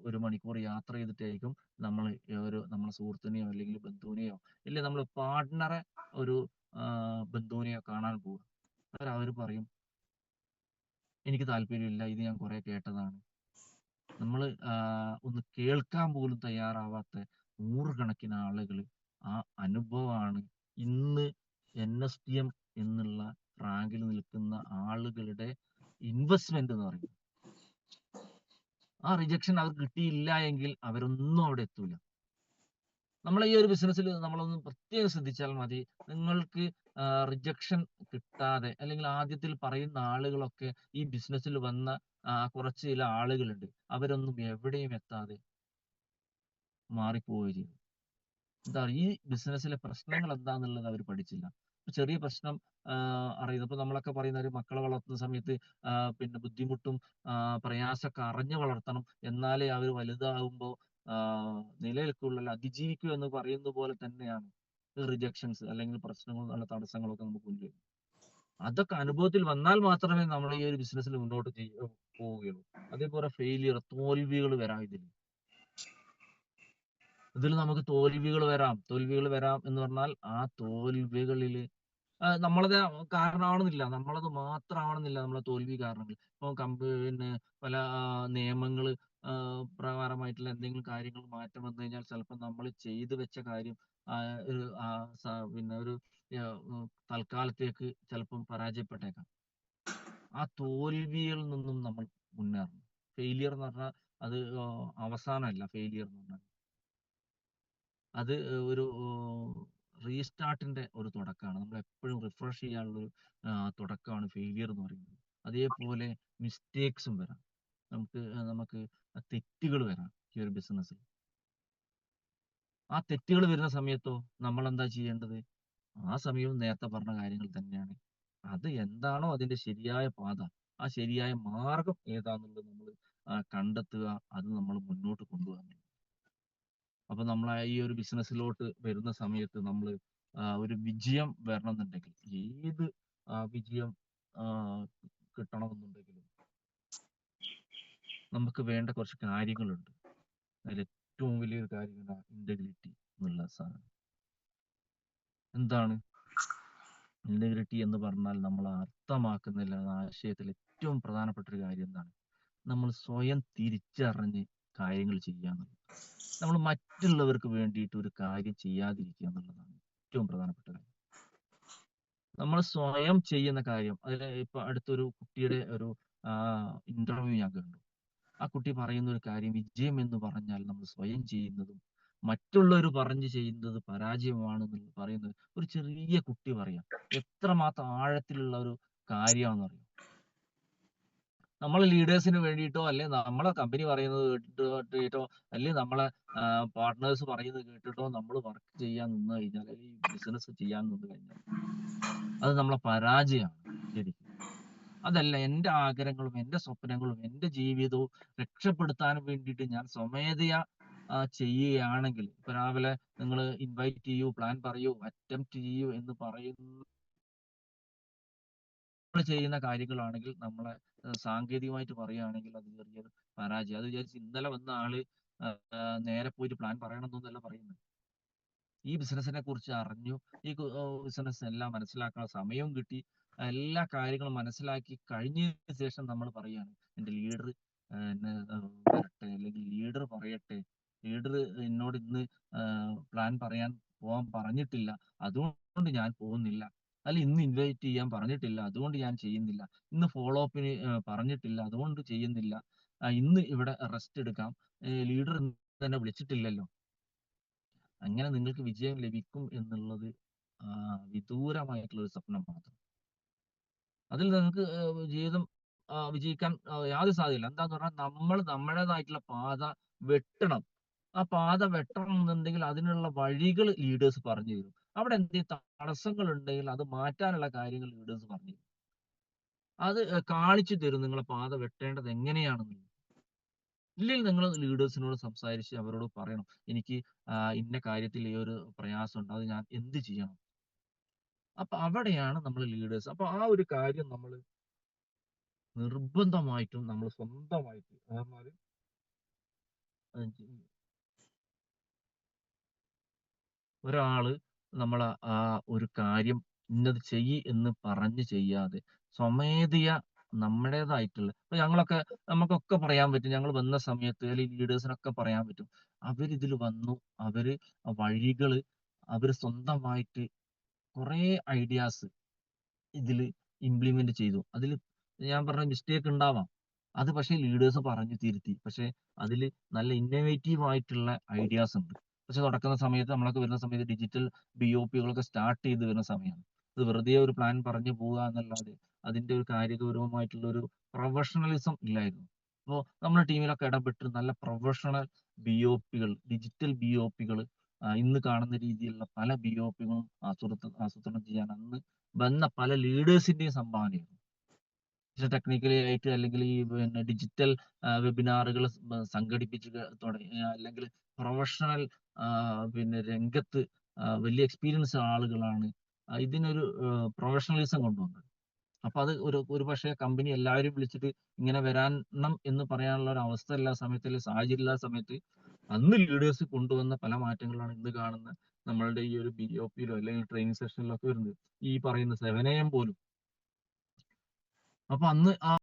Speaker 1: ഒരു മണിക്കൂർ യാത്ര ചെയ്തിട്ടായിരിക്കും നമ്മൾ നമ്മളെ സുഹൃത്തിനെയോ അല്ലെങ്കിൽ ബന്ധുവിനെയോ ഇല്ലെങ്കിൽ നമ്മൾ പാർട്ട്ണറെ ഒരു ബന്ധുവിനെയോ കാണാൻ പോകുക. അവർ പറയും എനിക്ക് താല്പര്യമില്ല, ഇത് ഞാൻ കുറെ കേട്ടതാണ്. നമ്മൾ ഒന്ന് കേൾക്കാൻ പോലും തയ്യാറാവാത്ത നൂറുകണക്കിന് ആളുകൾ, ആ അനുഭവമാണ് ഇന്ന് NSDM എന്നുള്ള റാങ്കിൽ നിൽക്കുന്ന ആളുകളുടെ ഇൻവെസ്റ്റ്മെന്റ് എന്ന് പറയുന്നത്. ആ റിജക്ഷൻ അവർക്ക് കിട്ടിയില്ല എങ്കിൽ അവരൊന്നും അവിടെ എത്തൂല. നമ്മളെ ഈ ഒരു ബിസിനസ്സിൽ നമ്മളൊന്ന് പ്രത്യേകം ശ്രദ്ധിച്ചാൽ മതി. നിങ്ങൾക്ക് റിജക്ഷൻ കിട്ടാതെ അല്ലെങ്കിൽ ആദ്യത്തിൽ പറയുന്ന ആളുകളൊക്കെ ഈ ബിസിനസ്സിൽ വന്ന കുറച്ച് ചില ആളുകളുണ്ട്, അവരൊന്നും എവിടെയും എത്താതെ മാറിപ്പോവുകയും ചെയ്തു. എന്താ ഈ ബിസിനസ്സിലെ പ്രശ്നങ്ങൾ എന്താന്നുള്ളത് അവർ പഠിച്ചില്ല. ചെറിയ പ്രശ്നം അറിയുന്നത്, ഇപ്പൊ നമ്മളൊക്കെ പറയുന്ന ഒരു മക്കളെ വളർത്തുന്ന സമയത്ത് പിന്നെ ബുദ്ധിമുട്ടും പ്രയാസമൊക്കെ അറിഞ്ഞു വളർത്തണം, എന്നാലേ അവർ വലുതാകുമ്പോൾ നിലനിൽക്കുള്ളൂ, അതിജീവിക്കൂ എന്ന് പറയുന്ന പോലെ തന്നെയാണ് റിജക്ഷൻസ് അല്ലെങ്കിൽ പ്രശ്നങ്ങളും നല്ല തടസ്സങ്ങളൊക്കെ നമുക്ക് മുന്നിൽ വരും. അതൊക്കെ അനുഭവത്തിൽ വന്നാൽ മാത്രമേ നമ്മൾ ഈ ഒരു ബിസിനസ്സിൽ മുന്നോട്ട് പോവുകയുള്ളൂ. അതേപോലെ ഫെയിലിയർ, തോൽവികൾ വരാം. ഇതിൽ നമുക്ക് തോൽവികൾ വരാം എന്ന് പറഞ്ഞാൽ ആ തോൽവികളിൽ നമ്മളത് കാരണമാവണമെന്നില്ല. നമ്മളത് മാത്രമാവണമെന്നില്ല നമ്മളെ തോൽവി കാരണങ്ങൾ. ഇപ്പൊ പിന്നെ പല നിയമങ്ങള് പ്രകാരമായിട്ടുള്ള എന്തെങ്കിലും കാര്യങ്ങൾ മാറ്റം വന്നു കഴിഞ്ഞാൽ ചിലപ്പോൾ നമ്മൾ ചെയ്തു വെച്ച കാര്യം ഒരു പിന്നെ ഒരു തൽക്കാലത്തേക്ക് ചിലപ്പം പരാജയപ്പെട്ടേക്കാം. ആ തോൽവിയിൽ നിന്നും നമ്മൾ മുന്നേറണം. ഫെയിലിയർ എന്ന് പറഞ്ഞാൽ അത് അവസാനമല്ല ഫെയിലിയർ എന്ന് പറഞ്ഞാൽ. അത് ഒരു റീസ്റ്റാർട്ടിന്റെ ഒരു തുടക്കമാണ്. നമ്മൾ എപ്പോഴും റിഫ്രഷ് ചെയ്യാനുള്ള ഒരു തുടക്കമാണ് ഫെയിലിയർ എന്ന് പറയുന്നത്. അതേപോലെ മിസ്റ്റേക്സും വരാം. നമുക്ക് നമുക്ക് തെറ്റുകൾ വരാം ഈ ഒരു ബിസിനസ്സിൽ. ആ തെറ്റുകൾ വരുന്ന സമയത്തോ നമ്മൾ എന്താ ചെയ്യേണ്ടത്? ആ സമയവും നേരത്തെ പറഞ്ഞ കാര്യങ്ങൾ തന്നെയാണ്. അത് എന്താണോ അതിന്റെ ശരിയായ പാത, ആ ശരിയായ മാർഗം ഏതാന്നുള്ളത് നമ്മൾ കണ്ടെത്തുക, അത് നമ്മൾ മുന്നോട്ട് കൊണ്ടുപോകാൻ. അപ്പൊ നമ്മൾ ഈ ഒരു ബിസിനസ്സിലോട്ട് വരുന്ന സമയത്ത് നമ്മൾ ഒരു വിജയം വരണമെന്നുണ്ടെങ്കിൽ ഏത് വിജയം ആ, കിട്ടണമെന്നുണ്ടെങ്കിലും നമുക്ക് വേണ്ട കുറച്ച് കാര്യങ്ങളുണ്ട്. അതിൽ ഏറ്റവും വലിയൊരു കാര്യം ഇന്റഗ്രിറ്റി എന്നുള്ള സാധനം. എന്താണ് ഇന്റഗ്രിറ്റി എന്ന് പറഞ്ഞാൽ നമ്മൾ അർത്ഥമാക്കുന്നില്ല ആശയത്തിൽ ഏറ്റവും പ്രധാനപ്പെട്ട ഒരു കാര്യം എന്താണ്? നമ്മൾ സ്വയം തിരിച്ചറിഞ്ഞ് കാര്യങ്ങൾ ചെയ്യാന്നുള്ളത്. നമ്മൾ മറ്റുള്ളവർക്ക് വേണ്ടിയിട്ട് ഒരു കാര്യം ചെയ്യാതിരിക്കുക എന്നുള്ളതാണ് ഏറ്റവും പ്രധാനപ്പെട്ട കാര്യം. നമ്മൾ സ്വയം ചെയ്യുന്ന കാര്യം. അതിൽ ഇപ്പൊ അടുത്തൊരു കുട്ടിയുടെ ഒരു ഇന്റർവ്യൂ ഞാൻ കണ്ടു. ആ കുട്ടി പറയുന്ന ഒരു കാര്യം, വിജയം എന്ന് പറഞ്ഞാൽ നമ്മൾ സ്വയം ചെയ്യുന്നതും മറ്റുള്ളവർ പറഞ്ഞു ചെയ്യുന്നത് പരാജയമാണെന്ന് പറയുന്നത് ഒരു ചെറിയ കുട്ടി പറയാം. എത്രമാത്രം ആഴത്തിലുള്ള ഒരു കാര്യമാണെന്ന് അറിയാം. നമ്മൾ ലീഡേഴ്സിന് വേണ്ടിയിട്ടോ അല്ലെ നമ്മളെ കമ്പനി പറയുന്നത് കേട്ടിട്ടോ അല്ലെ നമ്മളെ പാർട്ട്നേഴ്സ് പറയുന്നത് കേട്ടിട്ടോ നമ്മൾ വർക്ക് ചെയ്യാൻ നിന്ന് കഴിഞ്ഞാൽ അല്ലെങ്കിൽ ബിസിനസ് ചെയ്യാൻ നിന്ന് കഴിഞ്ഞാൽ അത് നമ്മളെ പരാജയമാണ് ശരിക്കും. അതല്ല, എന്റെ ആഗ്രഹങ്ങളും എന്റെ സ്വപ്നങ്ങളും എന്റെ ജീവിതവും രക്ഷപ്പെടുത്താനും വേണ്ടിയിട്ട് ഞാൻ സ്വമേധയാ ചെയ്യുകയാണെങ്കിൽ, ഇപ്പൊ രാവിലെ നിങ്ങൾ ഇൻവൈറ്റ് ചെയ്യൂ, പ്ലാൻ പറയൂ, അറ്റംപ്റ്റ് ചെയ്യൂ എന്ന് പറയുന്ന ചെയ്യുന്ന കാര്യങ്ങളാണെങ്കിൽ നമ്മളെ സാങ്കേതികമായിട്ട് പറയുകയാണെങ്കിൽ അത് ചെറിയൊരു പരാജയം. അത് വിചാരിച്ച് ഇന്നലെ വന്ന ആള് നേരെ പോയിട്ട് പ്ലാൻ പറയണമെന്നൊന്നല്ല പറയുന്നത്. ഈ ബിസിനസിനെ കുറിച്ച് അറിഞ്ഞു, ഈ ബിസിനസ് എല്ലാം മനസ്സിലാക്കാൻ സമയവും കിട്ടി, എല്ലാ കാര്യങ്ങളും മനസ്സിലാക്കി കഴിഞ്ഞതിന് ശേഷം നമ്മൾ പറയാണ് എന്റെ ലീഡർ വരട്ടെ, അല്ലെങ്കിൽ ലീഡർ പറയട്ടെ, ലീഡർ എന്നോട് ഇന്ന് പ്ലാൻ പോകാൻ പറഞ്ഞിട്ടില്ല, അതുകൊണ്ട് ഞാൻ പോകുന്നില്ല, അല്ല ഇന്ന് ഇൻവൈറ്റ് ചെയ്യാൻ പറഞ്ഞിട്ടില്ല അതുകൊണ്ട് ഞാൻ ചെയ്യുന്നില്ല, ഇന്ന് ഫോളോ അപ്പിന് പറഞ്ഞിട്ടില്ല അതുകൊണ്ട് ചെയ്യുന്നില്ല, ഇന്ന് ഇവിടെ റെസ്റ്റ് എടുക്കാം, ലീഡർ തന്നെ വിളിച്ചിട്ടില്ലല്ലോ. അങ്ങനെ നിങ്ങൾക്ക് വിജയം ലഭിക്കും എന്നുള്ളത് വിദൂരമായിട്ടുള്ള ഒരു സ്വപ്നം മാത്രം. അതിൽ നിങ്ങൾക്ക് ജീവിതം വിജയിക്കാൻ യാതൊരു സാധ്യതയില്ല. എന്താന്ന് പറഞ്ഞാൽ നമ്മൾ നമ്മുടേതായിട്ടുള്ള പാത വെട്ടണം. ആ പാത വെട്ടണം എന്നുണ്ടെങ്കിൽ അതിനുള്ള വഴികൾ ലീഡേഴ്സ് പറഞ്ഞു തരും. അവിടെ എന്തെങ്കിലും തടസ്സങ്ങൾ ഉണ്ടെങ്കിൽ അത് മാറ്റാനുള്ള കാര്യങ്ങൾ ലീഡേഴ്സ് പറഞ്ഞു തരും. അത് കാണിച്ചു തരും നിങ്ങളെ പാത വെട്ടേണ്ടത് എങ്ങനെയാണെന്ന്. ഇല്ലെങ്കിൽ നിങ്ങൾ ലീഡേഴ്സിനോട് സംസാരിച്ച് അവരോട് പറയണം, എനിക്ക് ഇന്ന കാര്യത്തിൽ ഈ ഒരു പ്രയാസം ഉണ്ട്, അത് ഞാൻ എന്ത് ചെയ്യണം. അപ്പൊ അവിടെയാണ് നമ്മൾ ലീഡേഴ്സ്. അപ്പൊ ആ ഒരു കാര്യം നമ്മൾ നിർബന്ധമായിട്ടും നമ്മൾ സ്വന്തമായിട്ട് ഒരാള് നമ്മളെ ഒരു കാര്യം ഇന്നത് ചെയ്യ് എന്ന് പറഞ്ഞ് ചെയ്യാതെ സ്വമേധയാ നമ്മുടേതായിട്ടുള്ള, ഇപ്പൊ നമുക്കൊക്കെ പറയാൻ പറ്റും, ഞങ്ങൾ വന്ന സമയത്ത് അല്ലെങ്കിൽ ലീഡേഴ്സിനൊക്കെ പറയാൻ പറ്റും, അവരിതിൽ വന്നു, അവര് വഴികള് അവര് സ്വന്തമായിട്ട് കുറെ ഐഡിയാസ് ഇതിൽ ഇംപ്ലിമെന്റ് ചെയ്തു. അതിൽ ഞാൻ പറഞ്ഞ മിസ്റ്റേക്ക് ഉണ്ടാവാം, അത് പക്ഷേ ലീഡേഴ്സ് പറഞ്ഞു തിരുത്തി. പക്ഷെ അതിൽ നല്ല ഇന്നോവേറ്റീവ് ആയിട്ടുള്ള ഐഡിയാസ് ഉണ്ട്. പക്ഷെ തുടക്കുന്ന സമയത്ത് നമ്മളൊക്കെ വരുന്ന സമയത്ത് ഡിജിറ്റൽ BOP സ്റ്റാർട്ട് ചെയ്ത് വരുന്ന സമയമാണ്. അത് വെറുതെ ഒരു പ്ലാൻ പറഞ്ഞു പോവുക എന്നല്ലാതെ അതിന്റെ ഒരു കാര്യഗൗരവമായിട്ടുള്ള ഒരു പ്രൊഫഷണലിസം ഇല്ലായിരുന്നു. അപ്പോൾ നമ്മുടെ ടീമിലൊക്കെ ഇടപെട്ട് നല്ല പ്രൊഫഷണൽ ഡിജിറ്റൽ BOP ഇന്ന് കാണുന്ന രീതിയിലുള്ള പല BOP ആസൂത്രണം ചെയ്യാൻ അന്ന് വന്ന പല ലീഡേഴ്സിന്റെയും സംഭാവനയാണ്. ടെക്നിക്കലി ആയിട്ട് അല്ലെങ്കിൽ ഈ പിന്നെ ഡിജിറ്റൽ വെബിനാറുകൾ സംഘടിപ്പിച്ച് തുടങ്ങിയ അല്ലെങ്കിൽ പ്രൊഫഷണൽ പിന്നെ രംഗത്ത് വലിയ എക്സ്പീരിയൻസ് ആളുകളാണ് ഇതിനൊരു പ്രൊഫഷണലിസം കൊണ്ടുവന്നത്. അപ്പൊ അത് ഒരു പക്ഷേ കമ്പനി എല്ലാവരും വിളിച്ചിട്ട് ഇങ്ങനെ വരണം എന്ന് പറയാനുള്ള ഒരു അവസ്ഥ എല്ലാ സമയത്ത്, അല്ലെങ്കിൽ സാഹചര്യം ഇല്ലാത്ത സമയത്ത് അന്ന് ലീഡേഴ്സ് കൊണ്ടുവന്ന പല മാറ്റങ്ങളാണ് ഇന്ന് കാണുന്ന നമ്മളുടെ ഈ ഒരു BOP-ലോ അല്ലെങ്കിൽ ട്രെയിനിങ് സെഷനിലോ ഒക്കെ വരുന്നത്. ഈ പറയുന്ന 7 AM പോലും. അപ്പൊ അന്ന് ആ